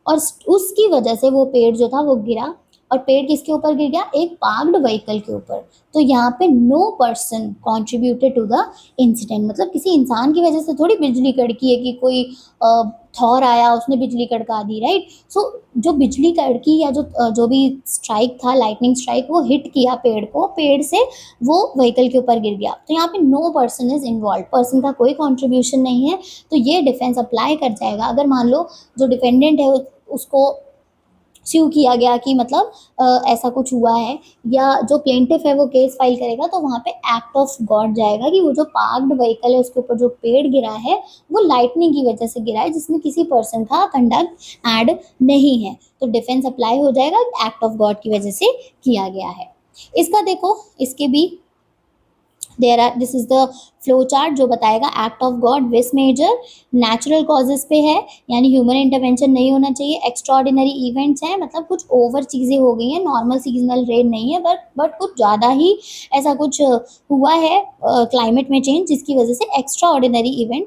और उसकी वजह से वो पेड़ जो था वो गिरा, और पेड़ किसके ऊपर गिर गया, एक पार्क्ड व्हीकल के ऊपर। तो यहाँ पे no person contributed to the incident, मतलब किसी इंसान की वजह से थोड़ी बिजली कड़की है कि कोई थॉर आया उसने बिजली कड़का दी, राइट। सो जो बिजली कड़की या जो भी स्ट्राइक था, लाइटनिंग स्ट्राइक, वो हिट किया पेड़ को, पेड़ से वो व्हीकल के ऊपर गिर गया, तो यहाँ पे no person is involve, person का कोई कॉन्ट्रीब्यूशन नहीं है, तो ये डिफेंस अप्लाई कर जाएगा। अगर मान लो जो डिफेंडेंट है उसको स्यू किया गया कि मतलब ऐसा कुछ हुआ है, या जो प्लेंटिफ है वो केस फाइल करेगा, तो वहाँ पे एक्ट ऑफ गॉड जाएगा कि वो जो पार्क्ड व्हीकल है उसके ऊपर जो पेड़ गिरा है वो लाइटनिंग की वजह से गिरा है, जिसमें किसी पर्सन का कंडक्ट ऐड नहीं है, तो डिफेंस अप्लाई हो जाएगा, एक्ट ऑफ गॉड की वजह से किया गया है। इसका देखो, इसके भी there are, this is the flow chart जो बताएगा act of God vis major, natural causes पे है, यानी ह्यूमन इंटरवेंशन नहीं होना चाहिए, एक्स्ट्रा ऑर्डिनरी इवेंट्स हैं, मतलब कुछ ओवर चीज़ें हो गई हैं, नॉर्मल सीजनल रेन नहीं है, बट कुछ ज़्यादा ही ऐसा कुछ हुआ है क्लाइमेट में चेंज, जिसकी वजह से एक्स्ट्रा ऑर्डिनरी इवेंट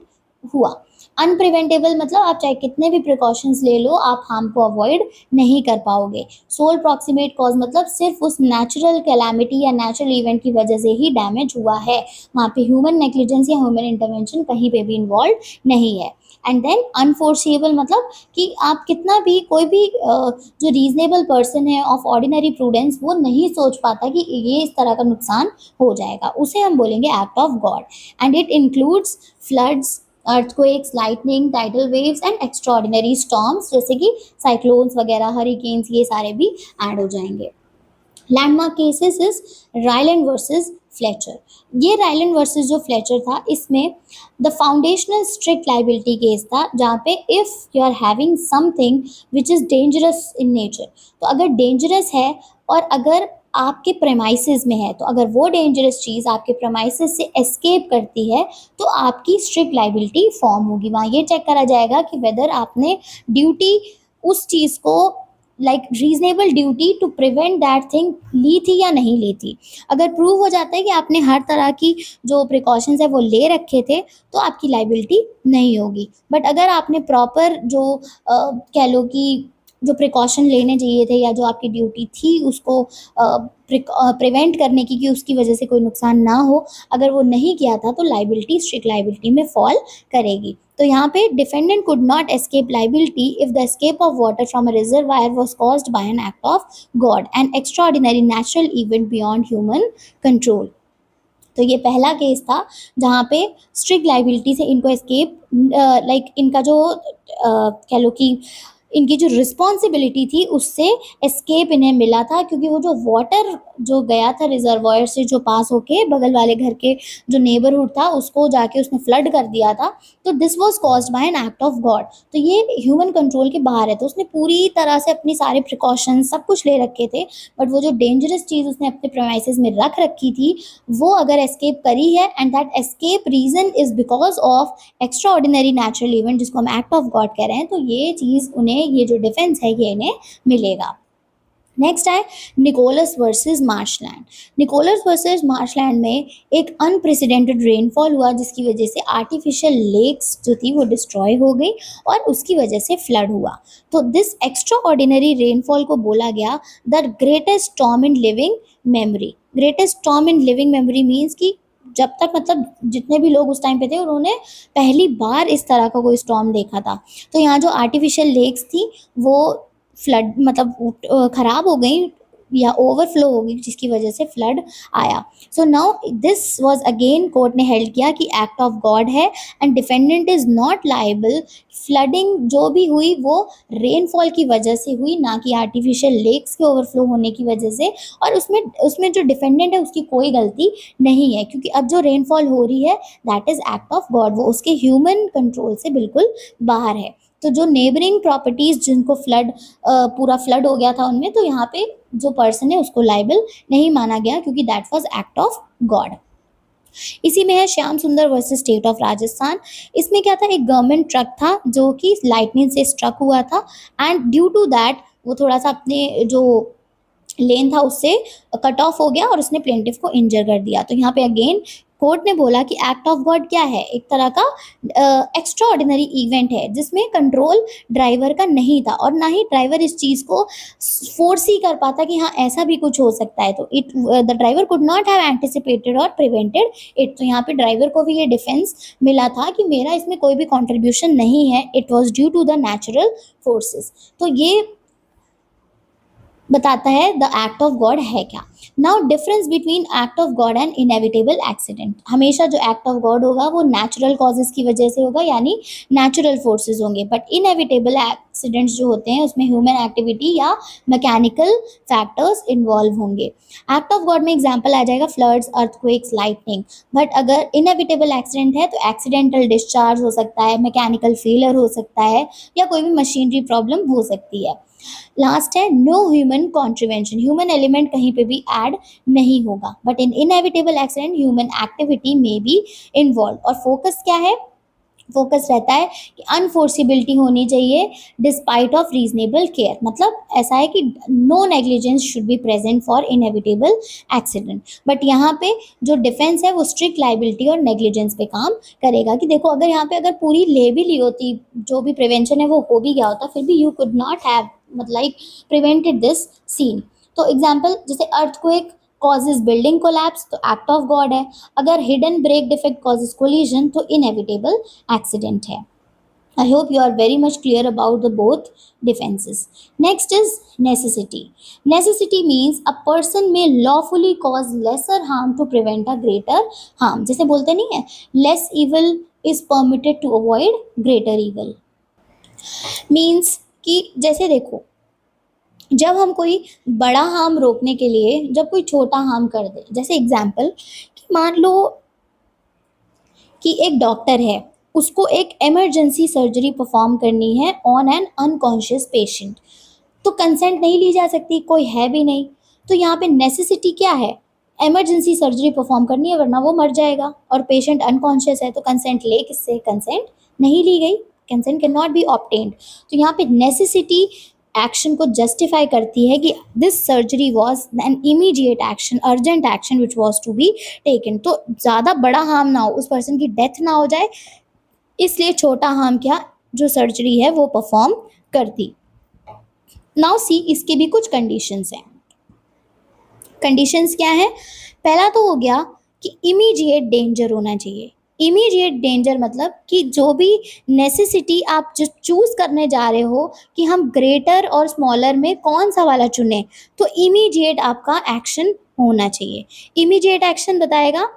हुआ। अनप्रिवेंटेबल मतलब आप चाहे कितने भी प्रिकॉशंस ले लो, आप हार्म को अवॉइड नहीं कर पाओगे। सोल प्रॉक्सिमेट कॉज मतलब सिर्फ उस नेचुरल कैलामिटी या नेचुरल इवेंट की वजह से ही डैमेज हुआ है, वहाँ पे ह्यूमन नेग्लिजेंस या ह्यूमन इंटरवेंशन कहीं पे भी इन्वॉल्व नहीं है। एंड देन अनफोर्सिएबल मतलब कि आप कितना भी, कोई भी जो रीजनेबल पर्सन है ऑफ ऑर्डिनरी प्रूडेंस, वो नहीं सोच पाता कि ये इस तरह का नुकसान हो जाएगा, उसे हम बोलेंगे act of God. And it includes floods, earthquakes, lightning, tidal waves and extraordinary storms, जैसे कि साइक्लोन्स वगैरह, हरिकेन्स, ये सारे भी ऐड हो जाएंगे। Landmark cases is Rylands versus Fletcher. ये रायलैंड वर्सेस जो फ्लेचर था, इसमें the foundational strict liability case था, जहाँ पे if you are having something which is dangerous in nature, तो अगर डेंजरस है और अगर आपके प्रेमाइसेस में है, तो अगर वो डेंजरस चीज़ आपके प्रेमाइसेस से एस्केप करती है, तो आपकी स्ट्रिक्ट लाइबिलिटी फॉर्म होगी। वहाँ ये चेक करा जाएगा कि वेदर आपने ड्यूटी उस चीज़ को, like reasonable duty to prevent that thing, ली थी या नहीं ली थी। अगर प्रूव हो जाता है कि आपने हर तरह की जो प्रिकॉशंस है वो ले रखे थे, तो आपकी लाइबिलिटी नहीं होगी। बट अगर आपने प्रॉपर जो कह लो कि जो प्रिकॉशन लेने चाहिए थे, या जो आपकी ड्यूटी थी उसको प्रिवेंट करने की, कि उसकी वजह से कोई नुकसान ना हो, अगर वो नहीं किया था, तो लाइबिलिटी स्ट्रिक्ट लाइबिलिटी में फॉल करेगी। तो यहाँ पे defendant could not escape liability if the escape of water from a reservoir was caused by an act of God and extraordinary natural event beyond human control. तो ये पहला case था जहाँ पे स्ट्रिक्ट लाइबिलिटी से इनको एस्केप, लाइक इनका जो कह लो कि इनकी जो रिस्पॉन्सिबिलिटी थी उससे एस्केप इन्हें मिला था, क्योंकि वो जो वाटर जो गया था रिजर्वायर से, जो पास होके बगल वाले घर के जो नेबरहुड था उसको जाके उसने फ्लड कर दिया था, तो this was caused by an act of God. तो ये ह्यूमन कंट्रोल के बाहर है, तो उसने पूरी तरह से अपनी सारे प्रिकॉशंस सब कुछ ले रखे थे, बट वो जो डेंजरस चीज़ उसने अपने प्रेमाइसेस में रख रखी थी, वो अगर एस्केप करी है, and that escape reason is because of extra ordinary natural event, जिसको हम एक्ट ऑफ गॉड कह रहे हैं, तो ये चीज़ उन्हें, ये जो डिफेंस है ये इन्हें मिलेगा। नेक्स्ट है Nichols versus Marsland. Nichols versus Marsland में एक अनप्रेसिडेंटेड रेनफॉल हुआ, जिसकी वजह से आर्टिफिशियल लेक्स जो थी वो डिस्ट्रॉय हो गई, और उसकी वजह से फ्लड हुआ। तो दिस एक्स्ट्रा ऑर्डिनरी रेनफॉल को बोला गया the greatest storm in living memory. Greatest storm in living memory means कि जब तक, मतलब जितने भी लोग उस टाइम पे थे, उन्होंने पहली बार इस तरह का कोई स्टॉर्म देखा था। तो यहाँ जो आर्टिफिशियल लेक्स थी वो फ्लड मतलब खराब हो गई या ओवरफ्लो हो गई, जिसकी वजह से फ्लड आया। So now this was again court ने हेल्ड किया कि एक्ट ऑफ गॉड है and defendant is not liable. Flooding जो भी हुई वो रेनफॉल की वजह से हुई, ना कि आर्टिफिशियल लेक्स के ओवरफ्लो होने की वजह से। और उसमें उसमें जो डिफेंडेंट है उसकी कोई गलती नहीं है, क्योंकि अब जो रेनफॉल हो रही है that is act of God, वो उसके ह्यूमन कंट्रोल से बिल्कुल बाहर है। तो जो नेबरिंग प्रॉपर्टीज जिनको फ्लड पूरा फ्लड हो गया था उनमें, तो यहाँ पे जो पर्सन है उसको लाइबल नहीं माना गया, क्योंकि that was act of God. इसी में है श्याम सुंदर वर्सेस स्टेट ऑफ राजस्थान। इसमें क्या था, एक गवर्नमेंट ट्रक था जो कि लाइटनिंग से स्ट्रक हुआ था, एंड ड्यू टू दैट वो थोड़ा सा अपने जो लेन था उससे कट ऑफ हो गया और उसने प्लेंटिफ को इंजर कर दिया। तो यहाँ पे अगेन कोर्ट ने बोला कि एक्ट ऑफ गॉड क्या है, एक तरह का एक्स्ट्रा ऑर्डिनरी इवेंट है जिसमें कंट्रोल ड्राइवर का नहीं था, और ना ही ड्राइवर इस चीज़ को फोर्स ही कर पाता कि हाँ ऐसा भी कुछ हो सकता है। तो it the driver could not have anticipated और प्रिवेंटेड इट। तो यहाँ पे ड्राइवर को भी ये डिफेंस मिला था कि मेरा इसमें कोई भी कॉन्ट्रीब्यूशन नहीं है, it was due to the natural forces. तो ये बताता है द एक्ट ऑफ गॉड है क्या। Now difference between act of God and inevitable accident. हमेशा जो एक्ट ऑफ गॉड होगा वो नेचुरल कॉजेज की वजह से होगा, यानी नेचुरल फोर्सेस होंगे, बट इनएविटेबल एक्सीडेंट्स जो होते हैं उसमें ह्यूमन एक्टिविटी या मैकेनिकल फैक्टर्स इन्वॉल्व होंगे। एक्ट ऑफ गॉड में एग्जाम्पल आ जाएगा फ्लड्स, अर्थक्वेक्स, लाइटनिंग। बट अगर इनएविटेबल एक्सीडेंट है तो एक्सीडेंटल डिस्चार्ज हो सकता है, मैकेनिकल फेलियर हो सकता है, या कोई भी मशीनरी प्रॉब्लम हो सकती है। लास्ट है नो ह्यूमन कॉन्ट्रीवेंशन, ह्यूमन एलिमेंट कहीं पे भी ऐड नहीं होगा, but in inevitable accident human activity में बी इन्वॉल्व। और फोकस क्या है, फोकस रहता है कि अनफोर्सिबिलिटी होनी चाहिए डिस्पाइट ऑफ रीजनेबल केयर। मतलब ऐसा है कि no negligence should be present for inevitable accident. But यहाँ पे जो डिफेंस है वो स्ट्रिक्ट लाइबिलिटी और नेग्लिजेंस पे काम करेगा कि देखो अगर यहाँ पे अगर पूरी ले भी ली होती, जो भी प्रिवेंशन है वो हो भी गया होता, फिर भी यू कुड नॉट हैव मतलब लाइक प्रिवेंटेड दिस सीन। तो एग्जाम्पल जैसे अर्थक्वेक कॉजेज बिल्डिंग कोलैप्स, तो एक्ट ऑफ गॉड है। अगर hidden brake defect causes collision, तो इनएविटेबल एक्सीडेंट है। I hope you are very much clear about the both defenses. Next is necessity. Necessity means a person may lawfully cause lesser harm to prevent a greater harm. जैसे बोलते नहीं है less evil is permitted to avoid greater evil. Means कि जैसे देखो जब हम कोई बड़ा हार्म रोकने के लिए जब कोई छोटा हार्म कर दे, जैसे एग्जाम्पल कि मान लो कि एक डॉक्टर है, उसको एक इमरजेंसी सर्जरी परफॉर्म करनी है ऑन एन अनकॉन्शियस पेशेंट, तो कंसेंट नहीं ली जा सकती, कोई है भी नहीं। तो यहाँ पे नेसेसिटी क्या है, इमरजेंसी सर्जरी परफॉर्म करनी है वरना वो मर जाएगा, और पेशेंट अनकॉन्शियस है, तो कंसेंट ले किससे, कंसेंट नहीं ली गई, consent can not B obtained. तो यहाँ पे नेसेसिटी एक्शन को जस्टिफाई करती है कि this surgery was an immediate action, urgent action which was to be taken. तो ज़्यादा बड़ा हार्म ना हो, उस पर्सन की डेथ ना हो जाए, इसलिए छोटा हार्म क्या जो सर्जरी है वो परफॉर्म करती। नाउ सी इसके भी कुछ कंडीशंस हैं। कंडीशंस क्या है, पहला तो हो गया कि इमीडिएट डेंजर होना चाहिए। इमीडिएट डेंजर मतलब कि जो भी नेसेसिटी आप जो चूज करने जा रहे हो कि हम ग्रेटर और स्मॉलर में कौन सा वाला चुने, तो इमीडिएट आपका एक्शन होना चाहिए। इमीडिएट एक्शन बताएगा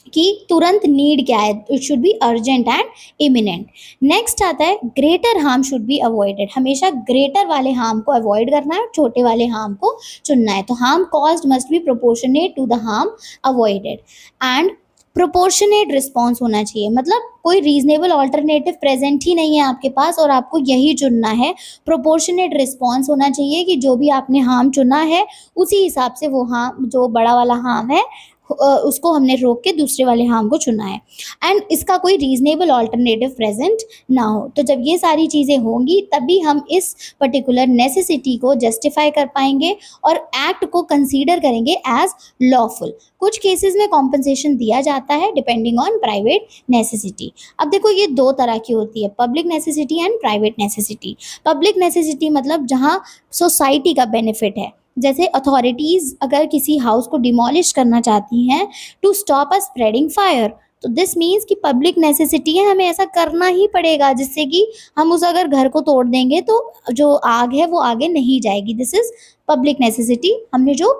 कि तुरंत नीड क्या है, it should be urgent and imminent. Next आता है greater harm should be avoided, हमेशा ग्रेटर वाले हार्म को अवॉइड करना है, छोटे वाले हार्म को चुनना है। तो harm caused must be proportionate to the harm avoided, and proportionate response होना चाहिए, मतलब कोई रीजनेबल ऑल्टरनेटिव प्रेजेंट ही नहीं है आपके पास और आपको यही चुनना है। प्रोपोर्शनेट रिस्पॉन्स होना चाहिए कि जो भी आपने हार्म चुना है उसी हिसाब से वो हार्म, जो बड़ा वाला हार्म है उसको हमने रोक के दूसरे वाले हार्म को चुना है, एंड इसका कोई रीजनेबल ऑल्टरनेटिव प्रेजेंट ना हो। तो जब ये सारी चीज़ें होंगी तभी हम इस पर्टिकुलर नेसेसिटी को जस्टिफाई कर पाएंगे और एक्ट को कंसीडर करेंगे एज लॉफुल। कुछ केसेस में कॉम्पनसेशन दिया जाता है डिपेंडिंग ऑन प्राइवेट नेसेसिटी। अब देखो ये दो तरह की होती है, public necessity and private necessity. Public necessity मतलब जहाँ सोसाइटी का बेनिफिट है, जैसे अथॉरिटीज़ अगर किसी हाउस को डिमोलिश करना चाहती हैं to stop a spreading fire, तो दिस मीन्स कि पब्लिक नेसेसिटी है, हमें ऐसा करना ही पड़ेगा जिससे कि हम उस अगर घर को तोड़ देंगे तो जो आग है वो आगे नहीं जाएगी। दिस इज पब्लिक नेसेसिटी, हमने जो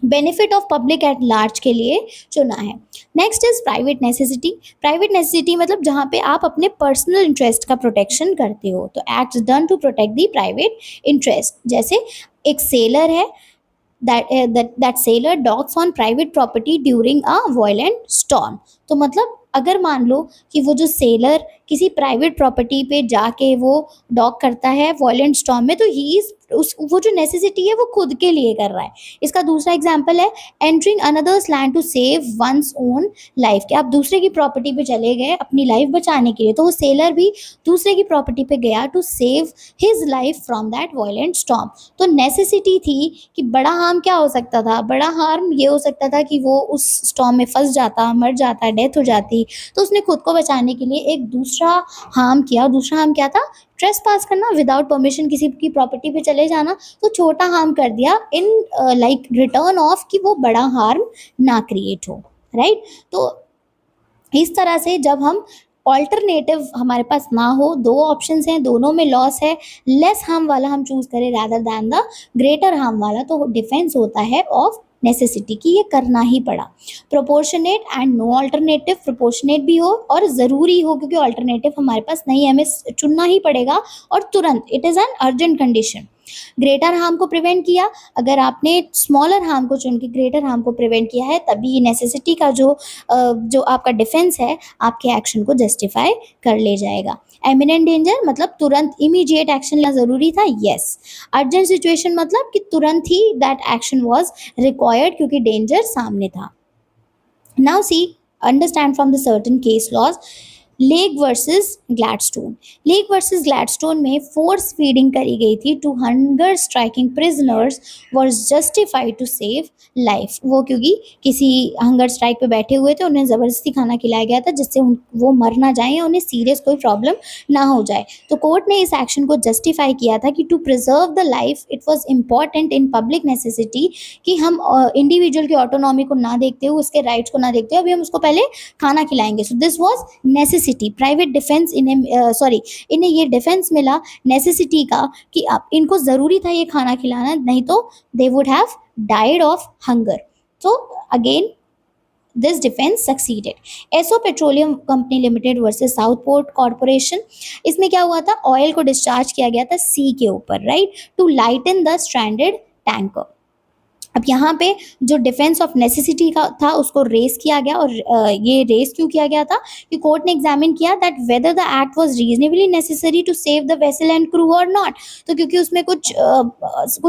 benefit of public at large के लिए चुना है। Next is private necessity. Private necessity मतलब जहाँ पे आप अपने पर्सनल इंटरेस्ट का प्रोटेक्शन करते हो, तो acts done to protect the private interest. जैसे एक सेलर है, that sailor docks on private property during a violent storm। तो मतलब अगर मान लो कि वो जो सेलर किसी प्राइवेट प्रॉपर्टी पे जाके वो डॉक करता है वॉयलेंट स्टॉर्म में, तो ही इज उस वो जो नेसेसिटी है वो खुद के लिए कर रहा है। इसका दूसरा एग्जांपल है entering another's land to save one's own life, कि आप दूसरे की प्रॉपर्टी पे चले गए अपनी लाइफ बचाने के लिए, तो वो सेलर भी दूसरे की प्रॉपर्टी पे गया to save his life from that violent storm. तो नेसेसिटी थी कि बड़ा हार्म क्या हो सकता था, बड़ा हार्म ये हो सकता था कि वो उस स्टॉर्म में फंस जाता, मर जाता, डेथ हो जाती, तो उसने खुद को बचाने के लिए एक दूसरा हार्म किया। दूसरा हार्म क्या था, ट्रेस पास करना, विदाउट परमिशन किसी की प्रॉपर्टी पे चले जाना, तो छोटा हार्म कर दिया इन लाइक रिटर्न ऑफ कि वो बड़ा हार्म ना क्रिएट हो, राइट। तो इस तरह से जब हम ऑल्टरनेटिव हमारे पास ना हो, दो ऑप्शंस हैं, दोनों में लॉस है, लेस हार्म वाला हम चूज करें rather than the greater harm वाला, तो डिफेंस होता है ऑफ नेसेसिटी की ये करना ही पड़ा। Proportionate and no alternative, proportionate भी हो और ज़रूरी हो क्योंकि अल्टरनेटिव हमारे पास नहीं है, हमें चुनना ही पड़ेगा और तुरंत, it is an urgent condition. Greater harm को प्रिवेंट किया, अगर आपने स्मॉलर हार्म को चुन के ग्रेटर हार्म को प्रिवेंट किया है तभी नेसेसिटी का जो आपका डिफेंस है आपके एक्शन को जस्टिफाई कर ले जाएगा। एमिनेंट डेंजर मतलब तुरंत इमीडिएट एक्शन लेना जरूरी था, यस। अर्जेंट सिचुएशन मतलब कि तुरंत ही दैट एक्शन वाज रिक्वायर्ड क्योंकि डेंजर सामने था। Now see understand from the certain case laws. Leigh versus Gladstone. Leigh versus Gladstone में फोर्स फीडिंग करी गई थी to hunger striking prisoners was justified to save life. वो क्योंकि किसी हंगर स्ट्राइक पे बैठे हुए थे, उन्हें ज़बरदस्ती खाना खिलाया गया था जिससे वो मर ना जाए या उन्हें सीरियस कोई प्रॉब्लम ना हो जाए। तो कोर्ट ने इस एक्शन को जस्टिफाई किया था कि to preserve the life it was important in public necessity, कि हम इंडिविजुअल की ऑटोनॉमी को ना देखते हुए, उसके राइट्स को ना देखते हुए अभी हम उसको पहले खाना खिलाएंगे। So this was necessity. Private defence इन्हें ये डिफेंस मिला नेसेसिटी का कि अब इनको ज़रूरी था ये खाना खिलाना, नहीं तो they would have died of hunger. तो अगेन दिस डिफेंस सक्सीडेड। एसो petroleum company limited versus south port corporation. इसमें क्या हुआ था, ऑयल को डिस्चार्ज किया गया था सी के ऊपर, right, to lighten the stranded tanker. अब यहाँ पे जो डिफेंस ऑफ नेसेसिटी का था उसको रेस किया गया, और ये रेस क्यों किया गया था कि कोर्ट ने एग्जामिन किया that whether the act was reasonably necessary to save the vessel and crew और नॉट। तो क्योंकि उसमें कुछ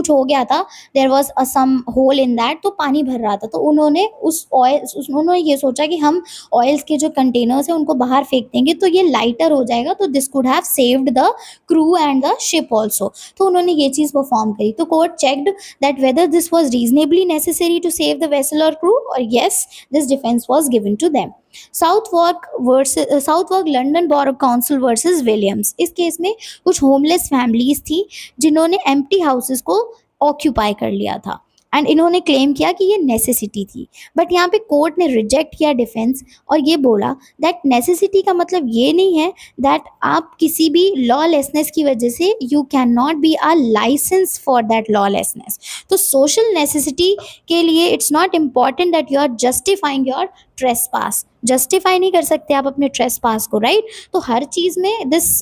हो गया था, there was some hole in that, तो पानी भर रहा था, तो उन्होंने उन्होंने ये सोचा कि हम ऑयल्स के जो कंटेनर्स हैं उनको बाहर फेंक देंगे तो ये लाइटर हो जाएगा, तो this could have saved the crew and the ship also. तो उन्होंने ये चीज़ परफॉर्म करी। तो court checked that whether this was reasonably necessary to save the vessel or crew, or yes, this defense was given to them। Southwark London Borough Council versus Williams. इस case में कुछ homeless families थी जिन्होंने empty houses को occupy कर लिया था, and इन्होंने क्लेम किया कि ये नेसेसिटी थी। बट यहाँ पे कोर्ट ने रिजेक्ट किया डिफेंस और ये बोला दैट नेसेसिटी का मतलब ये नहीं है दैट आप किसी भी लॉलेसनेस की वजह से you can not be a license for that lawlessness. तो सोशल नेसेसिटी के लिए it's not important that you are justifying your trespass. Justify नहीं कर सकते आप अपने ट्रेस पास को, राइट। तो हर चीज़ में दिस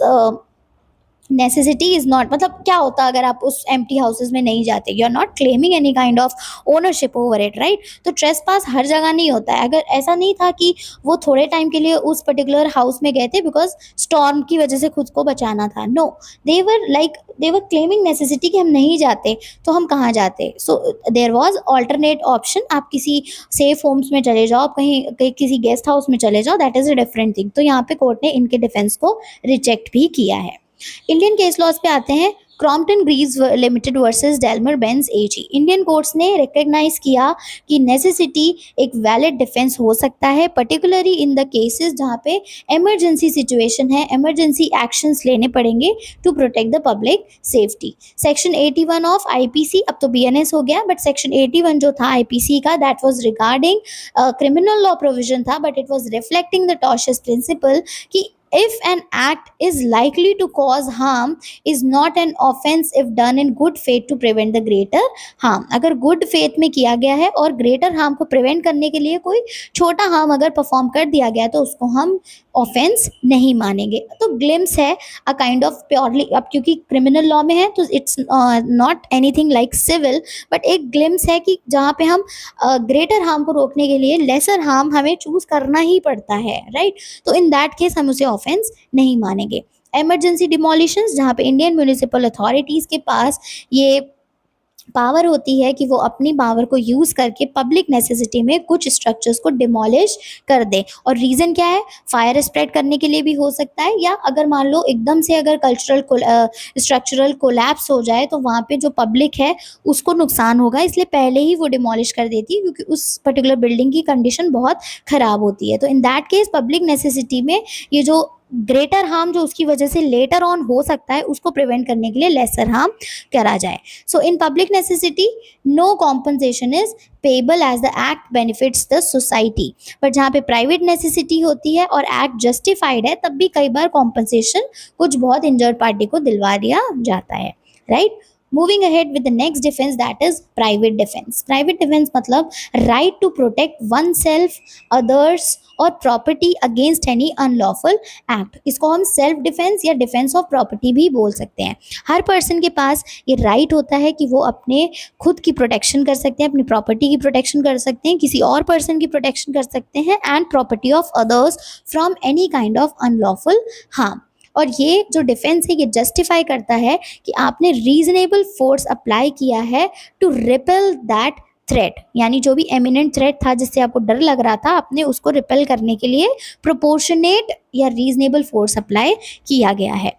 नेसेसिटी इज नॉट, मतलब क्या होता अगर आप उस एम्प्टी हाउसेस में नहीं जाते, you are not claiming any kind of ownership over it, right. तो ट्रेस पास हर जगह नहीं होता है। अगर ऐसा नहीं था कि वो थोड़े टाइम के लिए उस पर्टिकुलर हाउस में गए थे बिकॉज स्टॉर्म की वजह से खुद को बचाना था, no, they were claiming necessity कि हम नहीं जाते तो हम कहाँ जाते। So there was alternate option, आप किसी सेफ होम्स में चले जाओ, आप कहीं किसी गेस्ट हाउस में चले जाओ, that is a different thing. तो यहाँ पे कोर्ट ने इनके डिफेंस को रिजेक्ट भी किया है। इंडियन केस लॉज पे आते हैं। Crompton Greaves limited versus Daimler Benz AG. Indian courts ने रिकग्नाइज किया कि नेसेसिटी एक वैलिड डिफेंस हो सकता है, पर्टिकुलरली इन द केसेस जहाँ पे इमरजेंसी सिचुएशन है, इमरजेंसी एक्शंस लेने पड़ेंगे to protect the public safety. Section 81 of IPC, अब तो बीएनएस हो गया, बट सेक्शन 81 जो था आईपीसी का, that was regarding criminal law provision था, but it was reflecting the tortious principle कि if an act is likely to cause harm is not an offense if done in good faith to prevent the greater harm। अगर good faith में किया गया है और greater harm को prevent करने के लिए कोई छोटा हार्म अगर परफॉर्म कर दिया गया तो उसको हम ऑफेंस नहीं मानेंगे। तो ग्लिम्स है अ काइंड ऑफ प्योरली, अब क्योंकि क्रिमिनल लॉ में है तो it's not anything like civil, but एक ग्लिम्स है कि जहाँ पे हम ग्रेटर हार्म को रोकने के लिए लेसर हार्म हमें चूज करना ही पड़ता है, राइट। तो इन दैट केस हम उसे ऑफेंस नहीं मानेंगे। इमरजेंसी डिमोलिशंस, जहाँ पे इंडियन म्यूनिसिपल अथॉरिटीज के पास ये पावर होती है कि वो अपनी पावर को यूज करके पब्लिक नेसेसिटी में कुछ स्ट्रक्चर्स को डिमोलिश कर दे। और रीजन क्या है, फायर स्प्रेड करने के लिए भी हो सकता है, या अगर मान लो एकदम से अगर कल्चरल स्ट्रक्चरल कोलैप्स हो जाए तो वहाँ पे जो पब्लिक है उसको नुकसान होगा, इसलिए पहले ही वो डिमोलिश कर देती है क्योंकि उस पर्टिकुलर बिल्डिंग की कंडीशन बहुत खराब होती है। तो in that case public necessity में ये जो ग्रेटर हार्म जो उसकी वजह से लेटर ऑन हो सकता है उसको प्रिवेंट करने के लिए लेसर हार्म करा जाए। So in public necessity, no compensation is payable as the act benefits the society। पर जहाँ पे private necessity होती है और act justified है तब भी कई बार compensation कुछ बहुत injured party को दिलवा दिया जाता है, right? Moving ahead with the next defense, that is private defense। Private defense मतलब right to protect oneself, others और property against any unlawful act। इसको हम self defense या defense of property भी बोल सकते हैं। हर पर्सन के पास ये राइट होता है कि वो अपने खुद की प्रोटेक्शन कर सकते हैं, अपनी प्रॉपर्टी की प्रोटेक्शन कर सकते हैं, किसी और पर्सन की प्रोटेक्शन कर सकते हैं, and property of others from any kind of unlawful harm. और ये जो डिफेंस है ये जस्टिफाई करता है कि आपने रीजनेबल फोर्स अप्लाई किया है टू रिपेल दैट थ्रेट, यानी जो भी एमिनेंट थ्रेट था जिससे आपको डर लग रहा था आपने उसको रिपेल करने के लिए प्रोपोर्शनेट या रीजनेबल फोर्स अप्लाई किया गया है,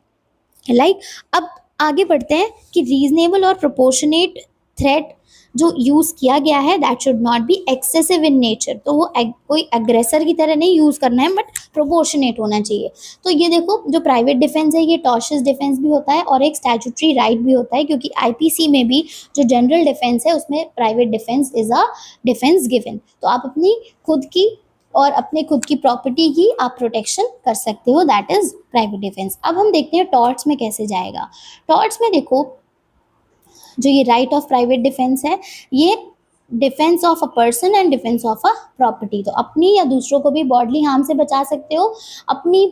लाइक। अब आगे बढ़ते हैं कि रीजनेबल और प्रोपोर्शनेट थ्रेट जो यूज़ किया गया है that should not be excessive in nature. तो वो कोई एग्रेसर की तरह नहीं यूज़ करना है, बट प्रोपोर्शनेट होना चाहिए। तो ये देखो जो प्राइवेट डिफेंस है ये टॉशियस डिफेंस भी होता है और एक स्टैट्यूटरी राइट भी होता है, क्योंकि आईपीसी में भी जो जनरल डिफेंस है उसमें private defence is a defence given. तो आप अपनी खुद की और अपने खुद की प्रॉपर्टी की आप प्रोटेक्शन कर सकते हो, दैट इज प्राइवेट डिफेंस। अब हम देखते हैं टॉर्ट्स में कैसे जाएगा। टॉर्ट्स में देखो जो ये राइट ऑफ प्राइवेट डिफेंस है ये defence of a person and defence of a property. तो अपनी या दूसरों को भी बॉडली हार्म से बचा सकते हो, अपनी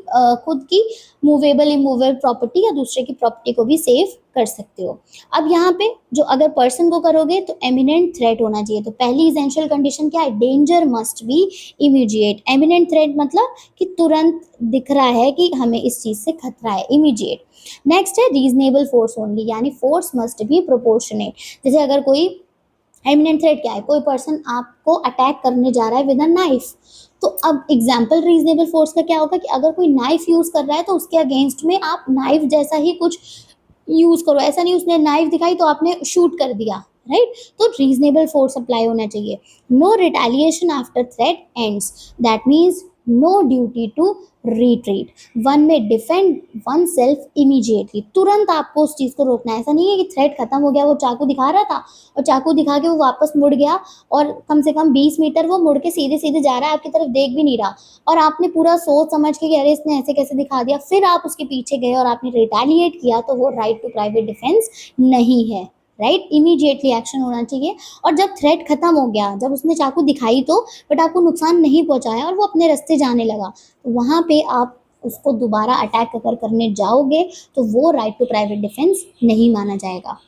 खुद की मूवेबल इमूवेबल प्रॉपर्टी या दूसरे की प्रॉपर्टी को भी सेव कर सकते हो। अब यहाँ पे जो अगर पर्सन को करोगे तो एमिनेंट थ्रेट होना चाहिए। तो पहली इसेंशियल कंडीशन क्या है, danger must be immediate. Eminent threat मतलब कि तुरंत दिख रहा है कि हमें इस चीज़ से खतरा है, इमीडिएट। नेक्स्ट है रीजनेबल फोर्स ओनली, यानी फोर्स मस्ट बी प्रोपोर्शनेट। जैसे अगर कोई एमिनेंट थ्रेट क्या है, कोई पर्सन आपको अटैक करने जा रहा है विद अ नाइफ, तो अब एग्जाम्पल रीजनेबल फोर्स का क्या होगा कि अगर कोई नाइफ यूज कर रहा है तो उसके अगेंस्ट में आप नाइफ जैसा ही कुछ यूज करो। ऐसा नहीं उसने नाइफ दिखाई तो आपने शूट कर दिया, राइट। तो रीजनेबल फोर्स अप्लाई होना चाहिए। No retaliation after threat ends, that means no duty to retreat. One may defend oneself immediately, तुरंत आपको उस चीज़ को रोकना है। ऐसा नहीं है कि थ्रेट खत्म हो गया, वो चाकू दिखा रहा था और चाकू दिखा के वो वापस मुड़ गया और कम से कम 20 मीटर वो मुड़ के सीधे सीधे जा रहा है, आपकी तरफ देख भी नहीं रहा, और आपने पूरा सोच समझ के कि अरे इसने ऐसे कैसे दिखा दिया, फिर आप उसके पीछे गए और आपने रिटेलिएट किया, तो वो राइट टू प्राइवेट डिफेंस नहीं है, राइट। इमीडिएटली एक्शन होना चाहिए। और जब थ्रेट खत्म हो गया, जब उसने चाकू दिखाई तो बट आपको नुकसान नहीं पहुंचाया और वो अपने रास्ते जाने लगा, तो वहां पे आप उसको दोबारा अटैक अगर करने जाओगे तो वो राइट टू प्राइवेट डिफेंस नहीं माना जाएगा।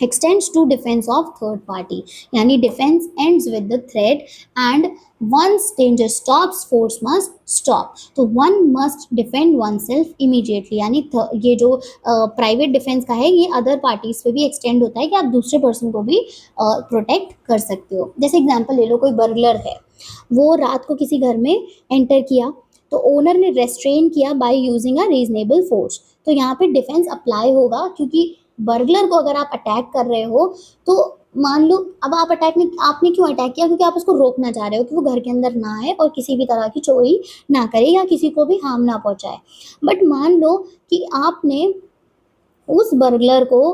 extends to defense of third party, यानी defense ends with the threat and once danger stops force must stop। तो one must defend oneself immediately, यानी ये जो प्राइवेट डिफेंस का है ये अदर पार्टीज पे भी एक्सटेंड होता है कि आप दूसरे पर्सन को भी प्रोटेक्ट कर सकते हो। जैसे एग्जांपल ले लो, कोई बर्गलर है, वो रात को किसी घर में एंटर किया तो ओनर ने रेस्ट्रेन किया by using a reasonable force, तो यहाँ पे डिफेंस अप्लाई होगा, क्योंकि बर्गलर को अगर आप अटैक कर रहे हो, तो मान लो अब आप अटैक नहीं, आपने क्यों अटैक किया, क्योंकि आप उसको रोकना चाह रहे हो कि वो घर के अंदर ना आए और किसी भी तरह की चोरी ना करे या किसी को भी हार्म ना पहुंचाए। बट मान लो कि आपने उस बर्गलर को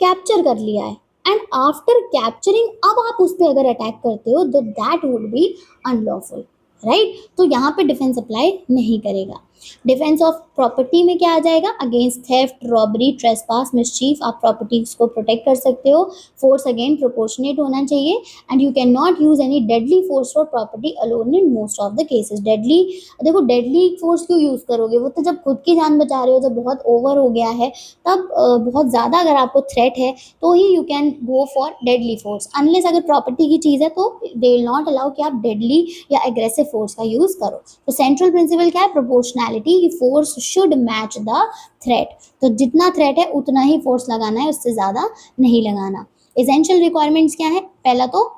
कैप्चर कर लिया है, एंड आफ्टर कैप्चरिंग अब आप उस पर अगर अटैक करते हो तो that would be unlawful, right. तो यहाँ पे डिफेंस अप्लाई नहीं करेगा। डिफेंस ऑफ प्रॉपर्टी में क्या आ जाएगा, against theft, robbery, trespass, mischief, आप प्रॉपर्टीज को प्रोटेक्ट कर सकते हो। फोर्स अगेन प्रोपोर्शनेट होना चाहिए, and you can not use any deadly force for property alone in most of the cases. Deadly, देखो डेडली फोर्स क्यों यूज करोगे, वो तो जब खुद की जान बचा रहे हो, जब बहुत ओवर हो गया है, तब बहुत ज़्यादा अगर आपको थ्रेट है तो ही you can go for deadly force. Unless अगर प्रॉपर्टी की चीज़ है तो दे विल नॉट अलाउ कि आप डेडली या एग्रेसिव फोर्स का यूज़ करो। तो सेंट्रल प्रिंसिपल क्या है, proportionality, force should match the threat. तो जितना थ्रेट है उतना ही फोर्स लगाना है, उससे ज़्यादा नहीं लगाना। एसेंशियल रिक्वायरमेंट्स क्या है, पहला तो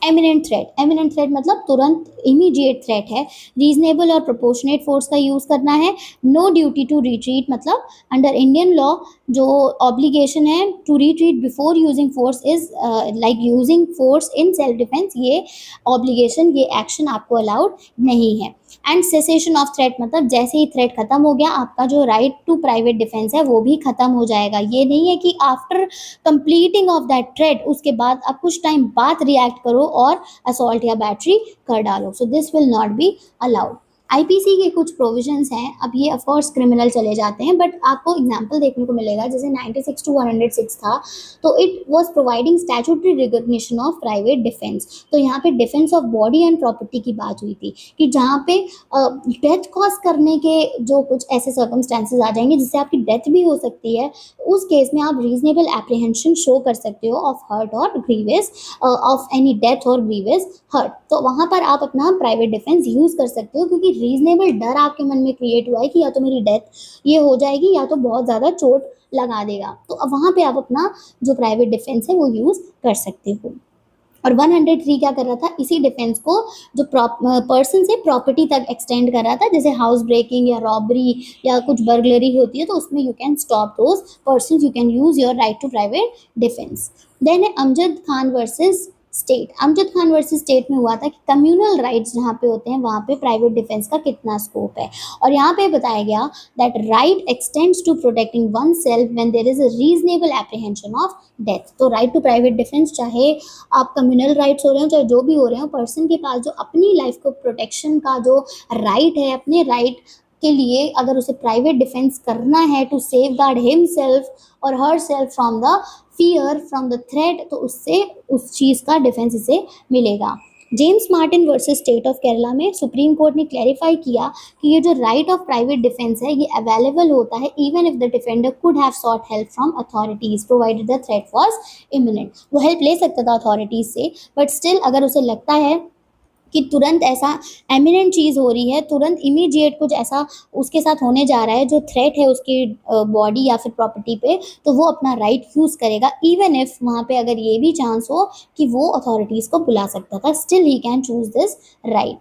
एमिनेंट थ्रेट। एमिनेंट थ्रेट मतलब तुरंत इमीडिएट थ्रेट है। रीजनेबल और प्रोपोर्शनेट फोर्स का यूज करना है। नो ड्यूटी टू रिट्रीट, मतलब अंडर इंडियन लॉ जो ऑब्लिगेशन है to retreat before using force is like using force in self defence, ये ऑब्लिगेशन, ये एक्शन आपको अलाउड नहीं है। एंड सेसेशन ऑफ थ्रेट मतलब जैसे ही थ्रेट खत्म हो गया, आपका जो राइट टू प्राइवेट डिफेंस है वो भी खत्म हो जाएगा। ये नहीं है कि after completing of that threat उसके बाद आप कुछ टाइम बाद रिएक्ट करो और असॉल्ट या बैटरी कर डालो। So this will not be allowed. IPC के कुछ प्रोविजंस हैं, अब ये ऑफकोर्स क्रिमिनल चले जाते हैं, बट आपको एग्जांपल देखने को मिलेगा, जैसे 96 टू 106 था, तो it was providing statutory recognition of private defence. तो यहाँ पे defence of body and property की बात हुई थी कि जहाँ पे डेथ कॉज करने के जो कुछ ऐसे सर्कमस्टेंसेज आ जाएंगे जिससे आपकी डेथ भी हो सकती है, उस केस में आप रीजनेबल एप्रीहेंशन शो कर सकते हो ऑफ हर्ट और ग्रीवियस, ऑफ एनी डेथ और ग्रीवियस हर्ट। तो वहाँ पर आप अपना प्राइवेट डिफेंस यूज़ कर सकते हो, क्योंकि रीजनेबल डर आपके मन में क्रिएट हुआ है कि या तो मेरी डेथ ये हो जाएगी या तो बहुत ज़्यादा चोट लगा देगा। तो अब वहाँ पे आप अपना जो प्राइवेट डिफेंस है वो यूज़ कर सकते हो। और 103 क्या कर रहा था, इसी डिफेंस को जो पर्सन से प्रॉपर्टी तक एक्सटेंड कर रहा था, जैसे हाउस ब्रेकिंग या रॉबरी या कुछ बर्गलरी होती है, तो उसमें you can stop those person, you can use your right to private defence. Then है Amjad Khan versus state. Amjad Khan versus state में हुआ था कि कम्युनल राइट्स जहाँ पे होते हैं वहाँ पे प्राइवेट डिफेंस का कितना स्कोप है, और यहाँ पे बताया गया that right extends to protecting oneself when there is a reasonable apprehension of death. तो राइट टू प्राइवेट डिफेंस, चाहे आप कम्युनल राइट्स हो रहे हो चाहे जो भी हो रहे हो, पर्सन के पास जो अपनी लाइफ को प्रोटेक्शन का जो राइट है, अपने राइट के लिए अगर उसे प्राइवेट डिफेंस करना है टू सेव गार्ड हिमसेल्फ और her self from the fear, from the threat, तो उससे उस चीज़ का डिफेंस इसे मिलेगा। James Martin versus state of Kerala में सुप्रीम कोर्ट ने क्लैरिफाई किया कि ये जो राइट ऑफ प्राइवेट डिफेंस है ये अवेलेबल होता है even if the defender could have sought help from authorities provided the threat was imminent. वो हेल्प ले सकता था अथॉरिटीज से, बट स्टिल अगर उसे लगता है कि तुरंत ऐसा एमिनेंट चीज़ हो रही है, तुरंत इमीडिएट कुछ ऐसा उसके साथ होने जा रहा है जो थ्रेट है उसकी बॉडी या फिर प्रॉपर्टी पे, तो वो अपना राइट यूज़ करेगा इवन इफ वहाँ पे अगर ये भी चांस हो कि वो अथॉरिटीज़ को बुला सकता था, still he can choose this right.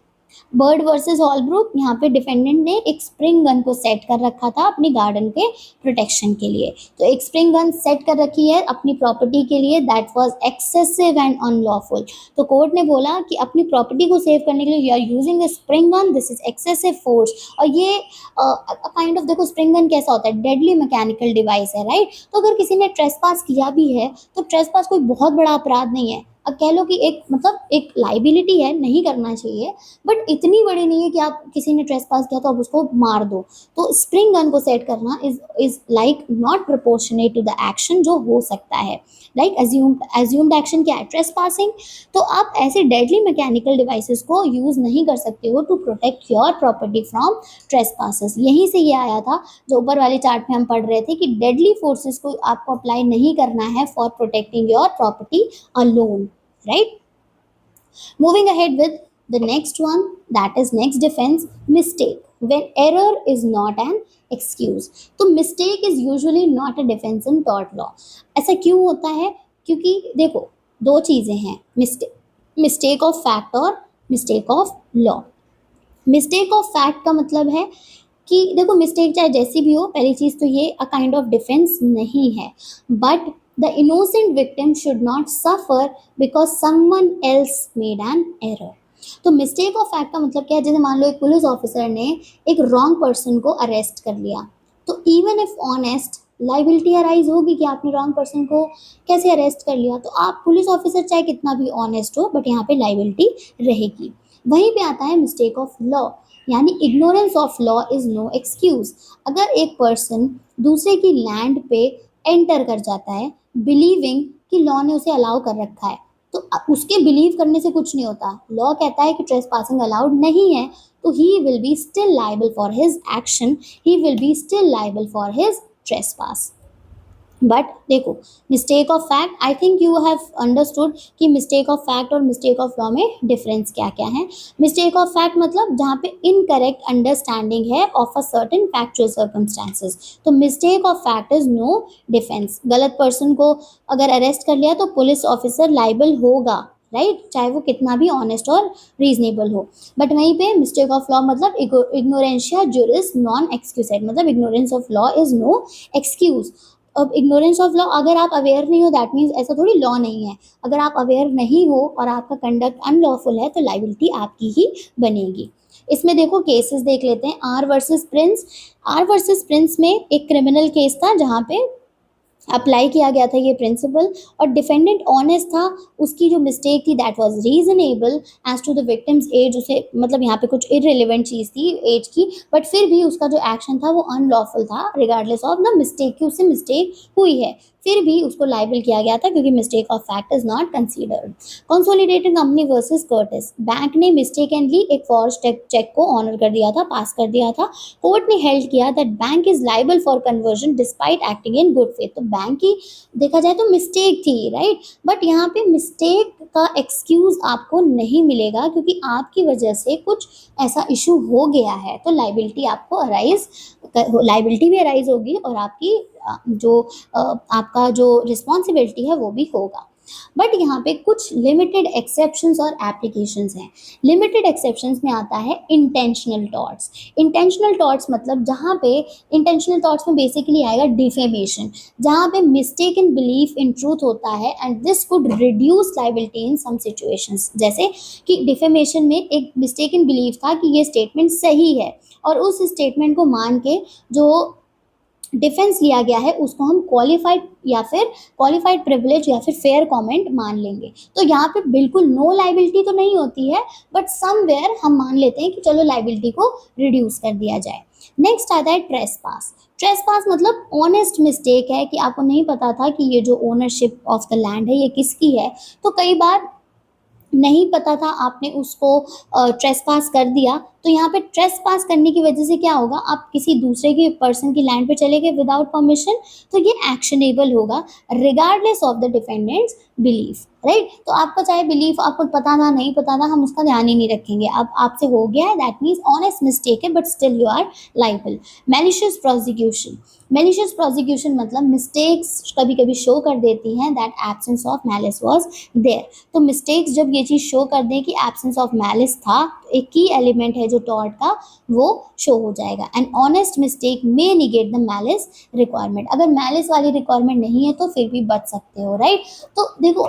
Bird versus Holbrooke, यहाँ पे डिफेंडेंट ने एक स्प्रिंग गन को सेट कर रखा था अपनी गार्डन के प्रोटेक्शन के लिए। तो एक स्प्रिंग गन सेट कर रखी है अपनी प्रॉपर्टी के लिए, that was excessive and unlawful. तो कोर्ट ने बोला कि अपनी प्रॉपर्टी को सेव करने के लिए you are using a spring gun, this is excessive force. और ये काइंड ऑफ, देखो स्प्रिंग गन कैसा होता है, डेडली मैकेनिकल डिवाइस है, राइट। तो अगर किसी ने ट्रेसपास किया भी है तो ट्रेसपास कोई बहुत बड़ा अपराध नहीं है, अब कह लो कि एक मतलब एक लाइबिलिटी है, नहीं करना चाहिए, बट इतनी बड़ी नहीं है कि आप किसी ने ट्रेसपास किया तो आप उसको मार दो। तो स्प्रिंग गन को सेट करना is like not proportionate to the action जो हो सकता है, लाइक एज्यूम्ड एक्शन क्या है, ट्रेसपासिंग। तो आप ऐसे डेडली मैकेनिकल डिवाइसेस को यूज नहीं कर सकते हो to protect your property from trespasses. यहीं से ये आया था जो ऊपर वाले चार्ट में हम पढ़ रहे थे कि डेडली फोर्सेस को आपको अप्लाई नहीं करना है for protecting your property alone, right? Moving ahead with the next one, that is next defense, mistake. When error is not an excuse. तो mistake is usually not a defense in tort law. ऐसा क्यों होता है? क्योंकि देखो दो चीज़ें हैं, मिस्टेक ऑफ फैक्ट और mistake of law. Mistake of fact का मतलब है कि देखो मिस्टेक चाहे जैसी भी हो, पहली चीज तो ये अ काइंड ऑफ डिफेंस नहीं है, but the innocent victim should not suffer because someone else made an error. तो मिस्टेक ऑफ फैक्ट का मतलब क्या है, जैसे मान लो एक पुलिस ऑफिसर ने एक रॉन्ग पर्सन को अरेस्ट कर लिया, तो even if honest liability arise होगी कि आपने रॉन्ग पर्सन को कैसे अरेस्ट कर लिया, तो आप पुलिस ऑफिसर चाहे कितना भी ऑनेस्ट हो, बट यहाँ पे लाइबिलिटी रहेगी। वहीं पे आता है मिस्टेक ऑफ लॉ, यानी ignorance of law is no excuse. अगर एक पर्सन दूसरे की लैंड पे एंटर कर जाता है बिलीविंग कि लॉ ने उसे अलाउ कर रखा है, तो उसके बिलीव करने से कुछ नहीं होता। लॉ कहता है कि ट्रेस पासिंग अलाउड नहीं है, तो he will be still liable for his action, he will be still liable for his trespass. But देखो, mistake of fact, I think you have understood कि मिस्टेक ऑफ फैक्ट और mistake of law में difference क्या क्या है। Mistake of fact मतलब जहाँ पे इनकरेक्ट अंडरस्टैंडिंग है of a certain factual circumstances, तो mistake of fact is no defence. गलत पर्सन को अगर अरेस्ट कर लिया तो पुलिस ऑफिसर लाइबल होगा, राइट, चाहे वो कितना भी ऑनेस्ट और रीजनेबल हो। बट वहीं पे मिस्टेक ऑफ लॉ मतलब इग्नोरेंशिया जुरिस नॉन एक्सक्यूजेड, मतलब ignorance of law is no excuse. अब इग्नोरेंस ऑफ लॉ, अगर आप अवेयर नहीं हो दैट मीन्स ऐसा थोड़ी लॉ नहीं है। अगर आप अवेयर नहीं हो और आपका कंडक्ट अनलॉफुल है तो लाइबिलिटी आपकी ही बनेगी। इसमें देखो केसेस देख लेते हैं, R versus Prince. R versus Prince में एक क्रिमिनल केस था जहाँ पे अप्लाई किया गया था ये प्रिंसिपल, और डिफेंडेंट ऑनेस्ट था, उसकी जो मिस्टेक थी that was reasonable as to the victim's age, उसे मतलब यहाँ पे कुछ इररिलेवेंट चीज़ थी एज की, बट फिर भी उसका जो एक्शन था वो अनलॉफुल था रिगार्डलेस ऑफ द मिस्टेक कि उससे मिस्टेक हुई है, फिर भी उसको लाइबल किया गया था क्योंकि mistake of fact is not considered. Consolidated company versus Curtis, bank ने मिस्टेकनली एक फॉर्ज चेक को ऑनर कर दिया था, पास कर दिया था। कोर्ट ने हेल्ड किया that bank is liable for conversion despite acting in good faith. तो बैंक की देखा जाए तो मिस्टेक थी, राइट, बट यहाँ पे मिस्टेक का एक्सक्यूज आपको नहीं मिलेगा क्योंकि आपकी वजह से कुछ ऐसा इशू हो गया है, तो लाइबिलिटी आपको अराइज, लाइबिलिटी भी अराइज होगी और आपकी जो आपका जो रिस्पॉन्सिबिलिटी है वो भी होगा। बट यहाँ पे कुछ लिमिटेड एक्सेप्शंस और एप्लीकेशंस हैं। लिमिटेड एक्सेप्शंस में आता है इंटेंशनल टॉर्ट्स। इंटेंशनल टॉर्ट्स मतलब जहाँ पे, इंटेंशनल टॉर्ट्स में बेसिकली आएगा डिफेमेशन, जहाँ पे mistake in belief in truth होता है and this could reduce liability in some situations. जैसे कि डिफेमेशन में एक मिस्टेक इन बिलीफ था कि ये स्टेटमेंट सही है, और उस स्टेटमेंट को मान के जो डिफेंस लिया गया है उसको हम क्वालिफाइड या फिर क्वालिफाइड प्रिविलेज या फिर फेयर कमेंट मान लेंगे। तो यहाँ पे बिल्कुल नो लाइबिलिटी तो नहीं होती है, बट समवेयर हम मान लेते हैं कि चलो लाइबिलिटी को रिड्यूस कर दिया जाए। नेक्स्ट आता है ट्रेस पास। ट्रेस पास मतलब ऑनेस्ट मिस्टेक है कि आपको नहीं पता था कि ये जो ओनरशिप ऑफ द लैंड है ये किसकी है, तो कई बार नहीं पता था, आपने उसको ट्रेस पास कर दिया, तो यहाँ पे ट्रेस पास करने की वजह से क्या होगा, आप किसी दूसरे के पर्सन की लैंड पे चले गए विदाउट परमिशन, तो ये एक्शनेबल होगा regardless of the defendants belief, right. तो आपका चाहे बिलीफ आपको पता था नहीं पता था, हम उसका ध्यान ही नहीं रखेंगे, अब आपसे हो गया है दैट मीन्स ऑनेस्ट मिस्टेक है but still you are liable. Malicious prosecution, malicious prosecution मतलब मिस्टेक्स कभी कभी शो कर देती हैं that absence of malice was there. तो मिस्टेक्स जब ये चीज़ शो कर दें कि एब्सेंस ऑफ मैलिस था, तो एक की एलिमेंट है जो टॉर्ट का वो शो हो जाएगा। And honest mistake may negate the malice requirement, अगर मैलिस वाली रिक्वायरमेंट नहीं है तो फिर भी बच सकते हो, राइट। तो देखो,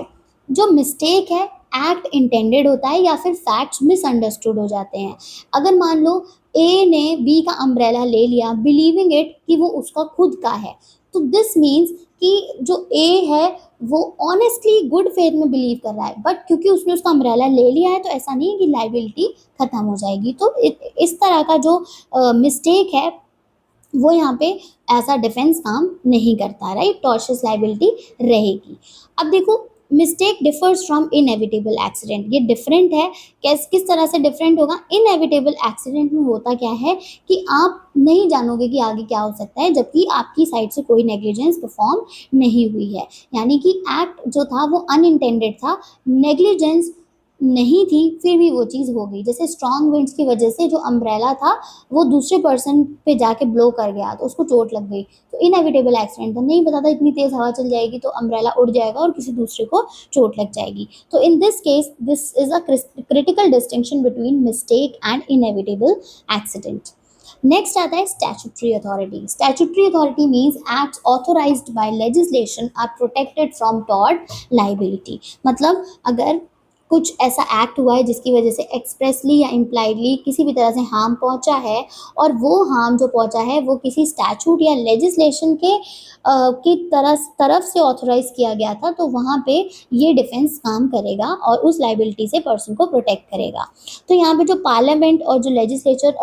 जो मिस्टेक है एक्ट इंटेंडेड होता है या फिर फैक्ट्स मिसअंडरस्टूड हो जाते हैं। अगर मान लो ए ने बी का अम्ब्रेला ले लिया बिलीविंग इट कि वो उसका खुद का है, तो दिस मीन्स कि जो ए है वो ऑनेस्टली गुड फेथ में बिलीव कर रहा है, बट क्योंकि उसने उसका अम्ब्रेला ले लिया है तो ऐसा नहीं है कि लाइबिलिटी खत्म हो जाएगी। तो इस तरह का जो मिस्टेक है वो यहाँ पे ऐसा डिफेंस काम नहीं करता, राइट, टॉर्शियस लाइबिलिटी रहेगी। अब देखो, mistake differs from inevitable accident, ये डिफरेंट है। किस तरह से डिफरेंट होगा, इनएविटेबल एक्सीडेंट में होता क्या है कि आप नहीं जानोगे कि आगे क्या हो सकता है, जबकि आपकी साइड से कोई नेग्लिजेंस परफॉर्म नहीं हुई है, यानी कि एक्ट जो था वो अनइंटेंडेड था, नेग्लिजेंस नहीं थी, फिर भी वो चीज़ हो गई। जैसे स्ट्रॉन्ग विंड्स की वजह से जो अम्ब्रेला था वो दूसरे पर्सन पे जाके ब्लो कर गया तो उसको चोट लग गई, तो इनएविटेबल एक्सीडेंट था, नहीं पता था इतनी तेज हवा चल जाएगी तो अम्ब्रेला उड़ जाएगा और किसी दूसरे को चोट लग जाएगी। तो in this case this is a critical distinction between mistake and inevitable accident. Next आता है statutory authority. Statutory authority means acts authorised by legislation are protected from tort liability. मतलब अगर कुछ ऐसा एक्ट हुआ है जिसकी वजह से एक्सप्रेसली या इम्प्लाइडली किसी भी तरह से हार्म पहुंचा है, और वो हार्म जो पहुंचा है वो किसी स्टैट्यूट या लेजिस्लेशन के की तरफ से ऑथोराइज किया गया था, तो वहाँ पे ये डिफेंस काम करेगा और उस लाइबिलिटी से पर्सन को प्रोटेक्ट करेगा। तो यहाँ पे जो पार्लियामेंट और जो लेजिस्लेचर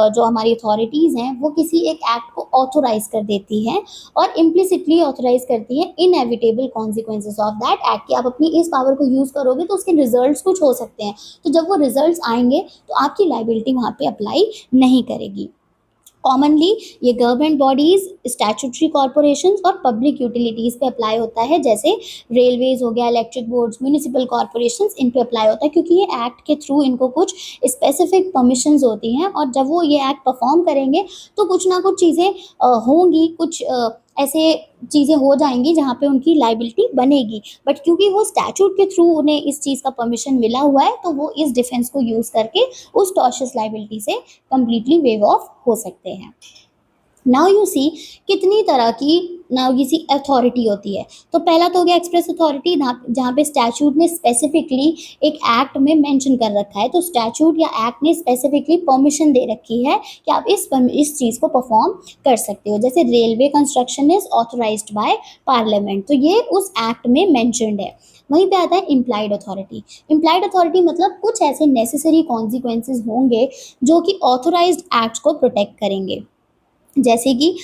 जो हमारी अथॉरिटीज़ हैं वो किसी एक एक्ट को ऑथोराइज कर देती हैं और इम्प्लिसिटली ऑथोराइज करती हैं inevitable consequences of that act, कि आप अपनी इस पावर को यूज़ करोगे तो उसके रिजल्ट्स कुछ हो सकते हैं। तो जब वो रिजल्ट्स आएंगे तो आपकी लाइबिलिटी वहाँ पे अप्लाई नहीं करेगी। कॉमनली ये गवर्नमेंट बॉडीज, स्टैट्यूटरी कॉरपोरेशंस और पब्लिक यूटिलिटीज़ पे अप्लाई होता है, जैसे रेलवेज हो गया, इलेक्ट्रिक बोर्ड्स, म्यूनिसिपल कॉरपोरेशंस, इन पे अप्लाई होता है क्योंकि ये एक्ट के थ्रू इनको कुछ स्पेसिफिक परमिशंस होती हैं, और जब वो ये एक्ट परफॉर्म करेंगे तो कुछ ना कुछ चीज़ें होंगी, कुछ ऐसे चीज़ें हो जाएंगी जहाँ पे उनकी लाइबिलिटी बनेगी। बट क्योंकि वो स्टैट्यूट के थ्रू उन्हें इस चीज़ का परमिशन मिला हुआ है, तो वो इस डिफेंस को यूज़ करके उस टॉर्शियस लाइबिलिटी से कंप्लीटली वेव ऑफ हो सकते हैं। नाउ यू सी कितनी तरह की नाउ ये सी अथॉरिटी होती है। तो पहला तो हो गया एक्सप्रेस अथॉरिटी, जहाँ पे स्टैट्यूट ने स्पेसिफिकली एक एक्ट में मेंशन कर रखा है, तो स्टैट्यूट या एक्ट ने स्पेसिफिकली परमिशन दे रखी है कि आप इस चीज़ को परफॉर्म कर सकते हो। जैसे railway construction is authorised by Parliament, तो ये उस एक्ट में मेंशनड है। वहीं पे आता है इम्प्लाइड अथॉरिटी। इम्प्लाइड अथॉरिटी मतलब कुछ ऐसे नेसेसरी कॉन्सिक्वेंसेज होंगे जो कि ऑथोराइज्ड एक्ट को प्रोटेक्ट करेंगे, जैसे कि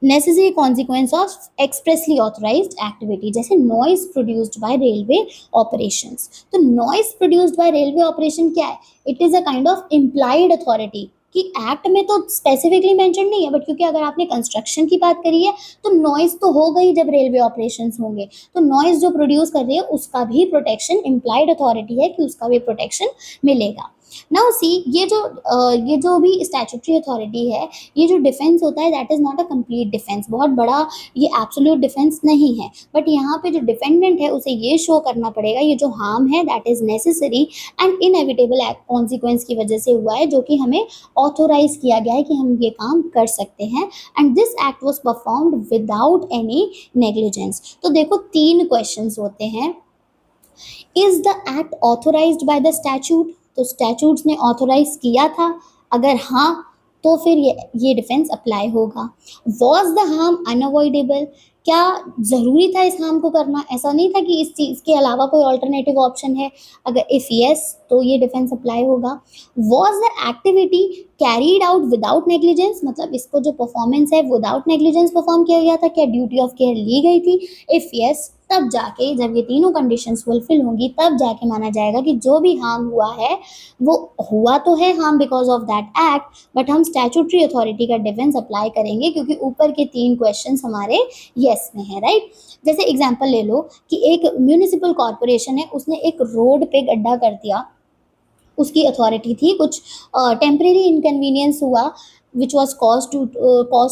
necessary consequence of expressly authorized activity, जैसे noise produced by railway operations. तो noise produced by railway operation क्या है? It is a kind of implied authority, कि एक्ट में तो स्पेसिफिकली मेंशन नहीं है, बट क्योंकि अगर आपने कंस्ट्रक्शन की बात करी है तो नॉइज तो हो गई जब रेलवे ऑपरेशंस होंगे, तो नॉइज जो प्रोड्यूस कर रही है उसका भी प्रोटेक्शन इम्प्लाइड अथॉरिटी है कि उसका भी प्रोटेक्शन मिलेगा। नाउ सी ये जो भी स्टैट्यूटरी अथॉरिटी है, ये जो डिफेंस होता है that is not a complete defence, बहुत बड़ा ये एब्सोल्यूट डिफेंस नहीं है, बट यहाँ पे जो डिफेंडेंट है उसे ये शो करना पड़ेगा ये जो हार्म है that is necessary and inevitable consequence की वजह से हुआ है, जो कि हमें ऑथोराइज किया गया है कि हम ये काम कर सकते हैं, and this act was performed without any negligence. तो देखो तीन क्वेश्चंस होते हैं। Is the act authorised by the statute? तो स्टैट्यूट्स ने ऑथोराइज किया था, अगर हाँ तो फिर ये डिफेंस अप्लाई होगा। Was the harm unavoidable? क्या ज़रूरी था इस हार्म को करना? ऐसा नहीं था कि इस चीज़ के अलावा कोई ऑल्टरनेटिव ऑप्शन है। अगर इफ़ यस तो ये डिफेंस अप्लाई होगा। Was the activity carried out without negligence? मतलब इसको जो परफॉर्मेंस है विदाउट नेग्लिजेंस परफॉर्म किया गया था, क्या ड्यूटी ऑफ केयर ली गई थी? इफ़ यस तब जाके, जब ये तीनों कंडीशंस फुलफिल होंगी तब जाके माना जाएगा कि जो भी हार्म हुआ है वो हुआ तो है harm because of that act, but हम स्टैट्यूटरी अथॉरिटी का डिफेंस अप्लाई करेंगे क्योंकि ऊपर के तीन क्वेश्चंस हमारे यस में है, राइट। जैसे एग्जांपल ले लो कि एक म्यूनिसिपल कॉरपोरेशन है, उसने एक रोड पे गड्ढा कर दिया, उसकी अथॉरिटी थी, कुछ टेम्परेरी इनकन्वीनियंस हुआ which was caused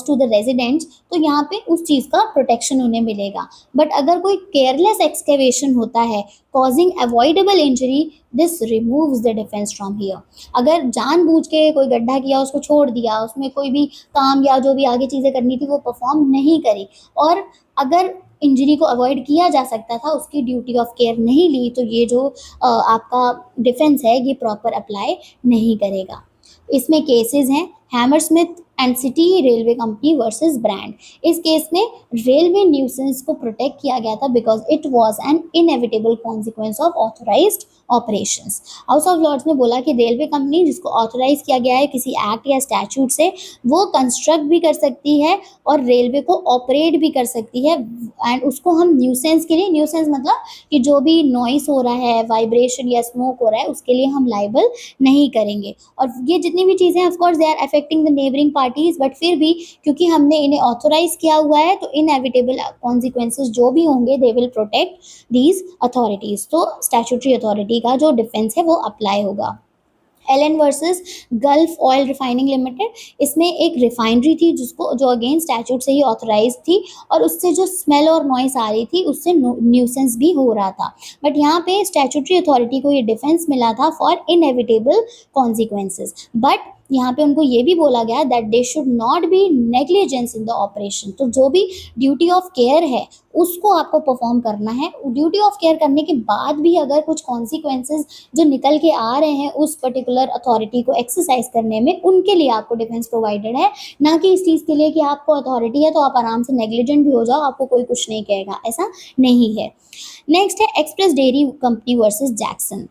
to the residents, तो यहाँ पे उस चीज़ का प्रोटेक्शन उन्हें मिलेगा। बट अगर कोई केयरलेस एक्सकेवेशन होता है causing avoidable injury, this removes the defence from here. अगर जानबूझ के कोई गड्ढा किया, उसको छोड़ दिया, उसमें कोई भी काम या जो भी आगे चीज़ें करनी थी वो परफॉर्म नहीं करी, और अगर इंजरी को अवॉइड किया जा सकता था, उसकी ड्यूटी ऑफ केयर नहीं ली, तो ये जो आपका डिफेंस है ये प्रॉपर अप्लाई नहीं करेगा। इसमें केसेस हैं Hammersmith and City Railway Company versus Brand. इस केस में रेलवे न्यूसेंस को प्रोटेक्ट किया गया था because it was an inevitable consequence of authorised operations. House of Lords ने बोला कि रेलवे कंपनी जिसको ऑथोराइज किया गया है किसी एक्ट या स्टैट्यूट से, वो कंस्ट्रक्ट भी कर सकती है और रेलवे को ऑपरेट भी कर सकती है, एंड उसको हम न्यूसेंस के लिए, न्यूसेंस मतलब कि जो भी नॉइस हो रहा है, वाइब्रेशन या स्मोक हो रहा है, उसके लिए हम लाइबल नहीं करेंगे। और ये जितनी भी चीज़ें of course they are affecting the neighbouring parties, but फिर भी क्योंकि हमने इन्हें ऑथोराइज किया हुआ है तो इनएविटेबल कॉन्सिक्वेंसेज जो भी होंगे they will protect these authorities. तो स्टैट्यूटरी अथॉरिटी का जो डिफेंस है वो अप्लाई होगा। Allen versus Gulf Oil Refining Limited, इसमें एक रिफाइनरी थी जिसको जो अगेन स्टैट्यूट से ही ऑथराइज थी, और उससे जो स्मेल और नॉइस आ रही थी उससे न्यूसेंस भी हो रहा था, बट यहाँ पे स्टैट्यूटरी अथॉरिटी को ये डिफेंस मिला था फॉर इनएविटेबल कॉन्सिक्वेंसेज। बट यहाँ पे उनको ये भी बोला गया that they should not be negligence in the operation. तो जो भी ड्यूटी ऑफ केयर है उसको आपको परफॉर्म करना है। ड्यूटी ऑफ केयर करने के बाद भी अगर कुछ कॉन्सिक्वेंसेज जो निकल के आ रहे हैं उस पर्टिकुलर अथॉरिटी को एक्सरसाइज करने में, उनके लिए आपको डिफेंस प्रोवाइडेड है, ना कि इस चीज़ के लिए कि आपको अथॉरिटी है तो आप आराम से नेग्लिजेंट भी हो जाओ, आपको कोई कुछ नहीं कहेगा, ऐसा नहीं है। नेक्स्ट है Express Dairy Company versus Jackson.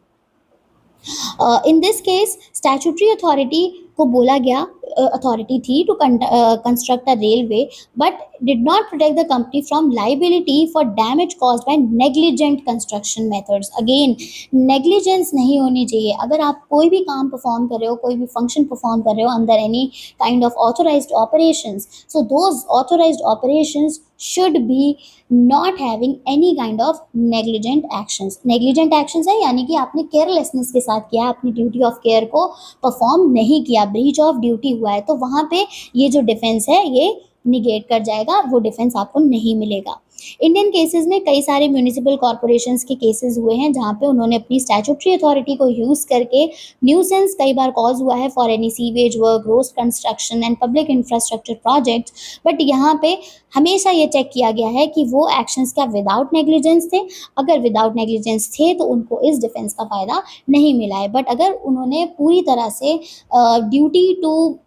In this case statutory authority को बोला गया, अथॉरिटी थी to construct a railway but did not protect the company from liability for damage caused by negligent construction methods. Again negligence नहीं होनी चाहिए। अगर आप कोई भी काम परफॉर्म कर रहे हो, कोई भी फंक्शन परफॉर्म कर रहे हो अंदर any kind of authorised operations, so those authorised operations should be not having any kind of negligent actions। negligent actions है यानी कि आपने केयरलेसनेस के साथ किया, अपनी ड्यूटी ऑफ केयर को परफॉर्म नहीं किया, ब्रीच ऑफ ड्यूटी हुआ है, तो वहाँ पे ये जो डिफेंस है ये निगेट कर जाएगा, वो डिफेंस आपको नहीं मिलेगा। इंडियन केसेस में कई सारे म्यूनिसिपल कॉरपोरेशंस के केसेस हुए हैं जहाँ पे उन्होंने अपनी स्टैट्यूटरी अथॉरिटी को यूज़ करके न्यूसेंस कई बार कॉज हुआ है for any sewage work, road construction and public infrastructure projects. But यहाँ पे हमेशा ये चेक किया गया है कि वो एक्शंस क्या विदाउट नेग्लिजेंस थे। अगर विदाउट नेग्लिजेंस थे तो उनको इस डिफेंस का फ़ायदा नहीं मिला है। बट अगर उन्होंने पूरी तरह से ड्यूटी टू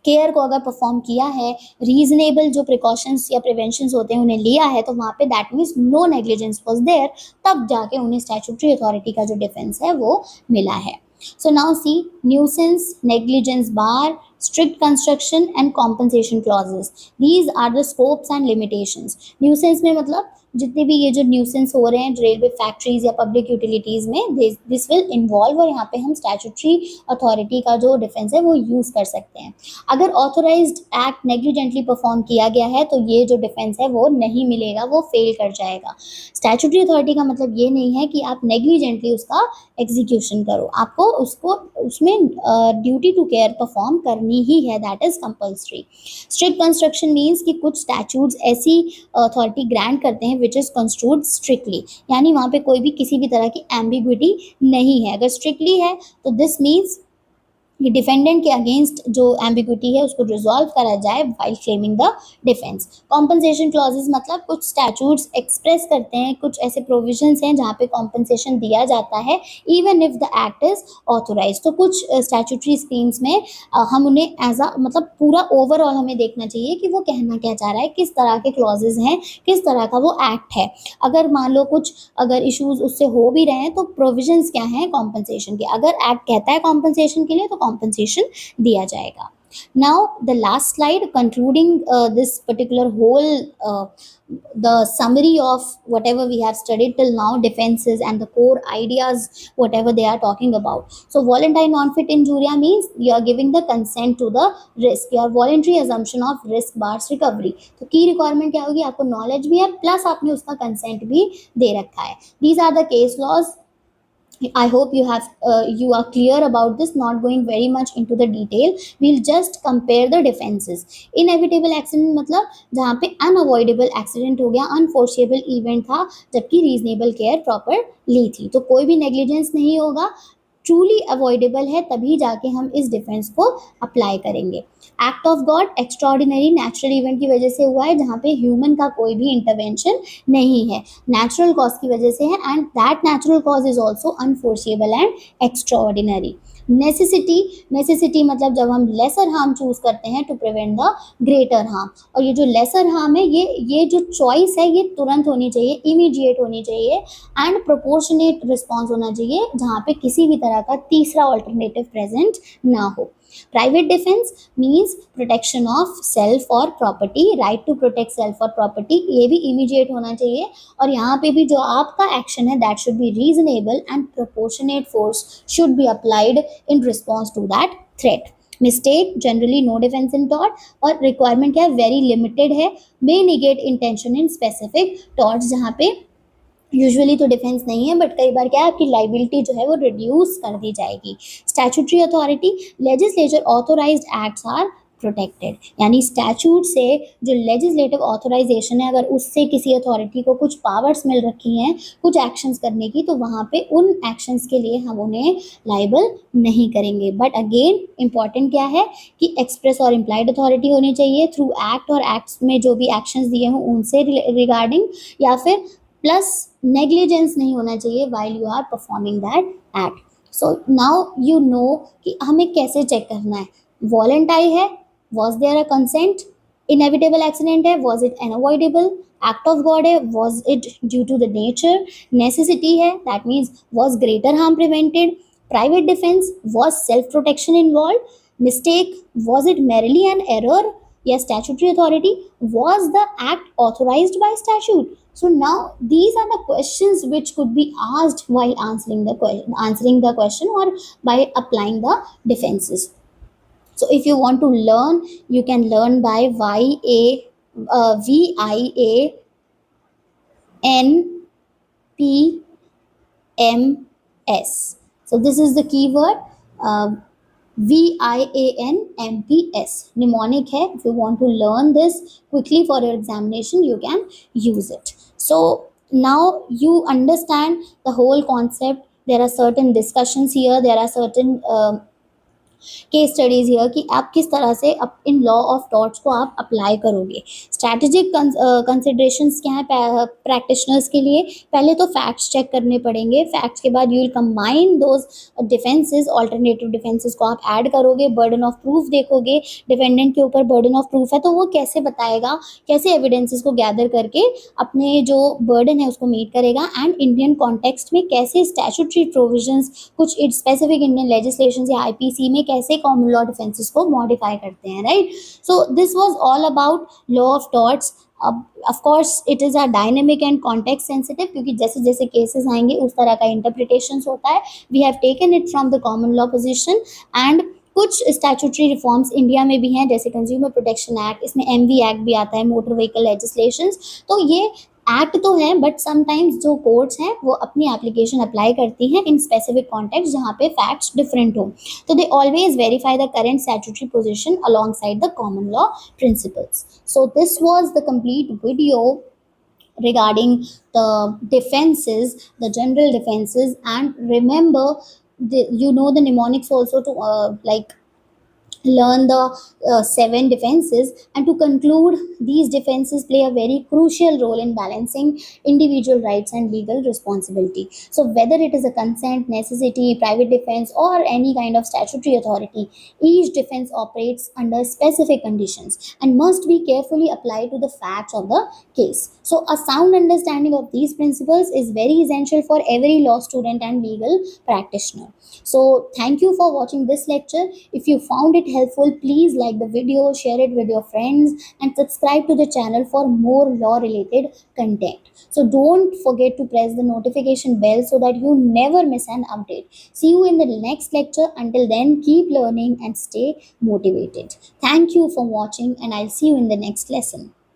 केयर को अगर परफॉर्म किया है, रीजनेबल जो प्रिकॉशंस या प्रिवेंशंस होते हैं उन्हें लिया है, तो वहाँ पे that means no negligence was there, तब जाके उन्हें स्टैट्यूटरी अथॉरिटी का जो डिफेंस है वो मिला है। So now see nuisance, negligence bar, strict construction and compensation clauses, these are the scopes and limitations। Nuisance में मतलब जितने भी ये जो न्यूसेंस हो रहे हैं रेलवे फैक्ट्रीज या पब्लिक यूटिलिटीज में, दिस विल इन्वॉल्व, और यहाँ पे हम स्टैट्यूटरी अथॉरिटी का जो डिफेंस है वो यूज़ कर सकते हैं। अगर ऑथोराइज्ड एक्ट नेग्लिजेंटली परफॉर्म किया गया है तो ये जो डिफेंस है वो नहीं मिलेगा, वो फेल कर जाएगा। स्टैट्यूटरी अथॉरिटी का मतलब ये नहीं है कि आप नेग्लिजेंटली उसका एग्जीक्यूशन करो, आपको उसको उसमें ड्यूटी टू केयर परफॉर्म करनी ही है, that is compulsory. Strict construction means कि कुछ स्टैट्यूट्स ऐसी अथॉरिटी ग्रांट करते हैं विच इज कंस्ट्रूड स्ट्रिक्टली, यानी वहाँ पे कोई भी किसी भी तरह की एम्बिग्विटी नहीं है। अगर स्ट्रिक्टली है तो दिस मीन्स ये डिफेंडेंट के अगेंस्ट जो एम्बिग्विटी है उसको रिजॉल्व करा जाए while claiming the defence. Compensation clauses मतलब कुछ स्टैट्यूट्स एक्सप्रेस करते हैं, कुछ ऐसे प्रोविजंस हैं जहाँ पे कॉम्पनसेशन दिया जाता है even if the act is authorise. तो कुछ स्टैट्यूटरी स्कीम्स में हम उन्हें एज अ मतलब पूरा ओवरऑल हमें देखना चाहिए कि वो कहना क्या चाह रहा है, किस तरह के क्लॉजेज हैं, किस तरह का वो एक्ट है। अगर मान लो कुछ अगर इश्यूज उससे हो भी रहे हैं तो प्रोविजंस क्या हैं कॉम्पनसेशन के, अगर एक्ट कहता है कॉम्पनसेशन के लिए तो कॉम्पनसेशन दिया जाएगा। Now the last slide concluding this particular whole the summary of whatever we have studied till now, defenses and the core ideas whatever they are talking about. So voluntary non-fit injuria means you are giving the consent to the risk, your voluntary assumption of risk bars recovery। तो की requirement क्या होगी, आपको knowledge भी है plus आपने उसका consent भी दे रखा है। These are the case laws। I hope you are clear about this, not going very much into the detail, we'll just compare the defenses। inevitable accident मतलब जहाँ पे unavoidable accident हो गया, unforeseeable event था जबकि reasonable care proper ली थी, तो कोई भी negligence नहीं होगा, ट्रूली अवॉइडेबल है, तभी जाके हम इस डिफेंस को अप्लाई करेंगे। Act of God extraordinary natural event की वजह से हुआ है जहाँ पे ह्यूमन का कोई भी इंटरवेंशन नहीं है, नेचुरल कॉज की वजह से है, and that natural cause is also unforeseeable and extraordinary. Necessity मतलब जब हम लेसर हार्म चूज करते हैं to prevent the greater harm, और ये जो लेसर हार्म है ये जो चॉइस है ये तुरंत होनी चाहिए, इमीडिएट होनी चाहिए एंड प्रोपोर्शनेट रिस्पॉन्स होना चाहिए जहाँ पे किसी भी तरह का तीसरा ऑल्टरनेटिव प्रेजेंट ना हो। Private defence means protection of self और property, right to protect self और प्रॉपर्टी, ये भी इमीडिएट होना चाहिए, और यहाँ पे भी जो आपका एक्शन है that should be reasonable and proportionate force should be applied in response to that threat. Mistake generally no defence in tort, और रिक्वायरमेंट क्या है, वेरी लिमिटेड है, may negate intention in specific torts, जहाँ पे usually तो defence नहीं है but कई बार क्या है आपकी लाइबिलिटी जो है वो रिड्यूस कर दी जाएगी। Statutory authority legislature authorised acts are protected. यानी स्टैचूट से जो लेजिस्लेटिव ऑथराइजेशन है, अगर उससे किसी अथॉरिटी को कुछ पावर्स मिल रखी हैं कुछ एक्शंस करने की, तो वहाँ पे उन एक्शंस के लिए हम उन्हें लाइबल नहीं करेंगे। बट अगेन इंपॉर्टेंट क्या है कि एक्सप्रेस और इम्प्लाइड अथॉरिटी होनी चाहिए थ्रू एक्ट, और एक्ट्स में जो भी एक्शंस दिए हों उनसे रिगार्डिंग, या फिर प्लस नेग्लिजेंस नहीं होना चाहिए while you are performing that act. So now you know कि हमें कैसे चेक करना है। वॉलेंटारी है, was there a consent, inevitable accident है, was it unavoidable, act of God है, was it due to the nature, necessity है, that means was greater harm prevented, private defence, was self protection involve, mistake, was it merely an error, या statutory authority, was the act authorized by statute? So now these are the questions which could be asked while answering the question or by applying the defenses. So if you want to learn, you can learn by VIANPMS. So this is the keyword, uh, VIANMPS. Mnemonic hai. If you want to learn this quickly for your examination, you can use it. So now you understand the whole concept. There are certain discussions here. There are certain case studies here कि आप किस तरह से in law of torts को आप apply करोगे। Strategic considerations क्या है प्रैक्टिशनर्स के लिए? पहले तो फैक्ट्स चेक करने पड़ेंगे, फैक्ट्स के बाद you will combine those defences, alternative defences को आप ऐड करोगे, बर्डन ऑफ प्रूफ देखोगे, डिफेंडेंट के ऊपर बर्डन ऑफ प्रूफ है तो वो कैसे बताएगा, कैसे एविडेंसेस को गैदर करके अपने जो बर्डन है उसको मीट करेगा, एंड इंडियन कॉन्टेक्स्ट में कैसे स्टैट्यूटरी प्रोविजंस कुछ स्पेसिफिक इंडियन लेजिस्लेशन या आईपीसी में कैसे कॉमन लॉ डिफेंसेस को मॉडिफाई करते हैं, right. So this was all about law of torts. अब of course it is a dynamic and context sensitive, क्योंकि जैसे जैसे केसेस आएंगे उस तरह का इंटरप्रिटेशन होता है। We have taken it from the common law position, and कुछ स्टैट्यूटरी रिफॉर्म्स इंडिया में भी हैं, जैसे कंज्यूमर प्रोटेक्शन एक्ट, इसमें एमवी एक्ट भी आता है, मोटर व्हीकल लेजिस्लेशंस। तो ये एक्ट तो है, बट समटाइम्स जो कोर्ट्स हैं वो अपनी एप्लीकेशन अप्लाई करती हैं इन स्पेसिफिक कॉन्टेक्स्ट जहाँ पे फैक्ट्स डिफरेंट हो। तो they always verify the current statutory position alongside the common law principles. So this was the complete video regarding the defenses, the general defenses, and remember you know the mnemonics also to like learn the seven defenses. And to conclude, these defenses play a very crucial role in balancing individual rights and legal responsibility. So whether it is a consent, necessity, private defense, or any kind of statutory authority, each defense operates under specific conditions and must be carefully applied to the facts of the case. So a sound understanding of these principles is very essential for every law student and legal practitioner. So thank you for watching this lecture. If you found it helpful, please like the video, share it with your friends, and subscribe to the channel for more law related content. So don't forget to press the notification bell so that you never miss an update. See you in the next lecture. Until then, keep learning and stay motivated. Thank you for watching, and I'll see you in the next lesson.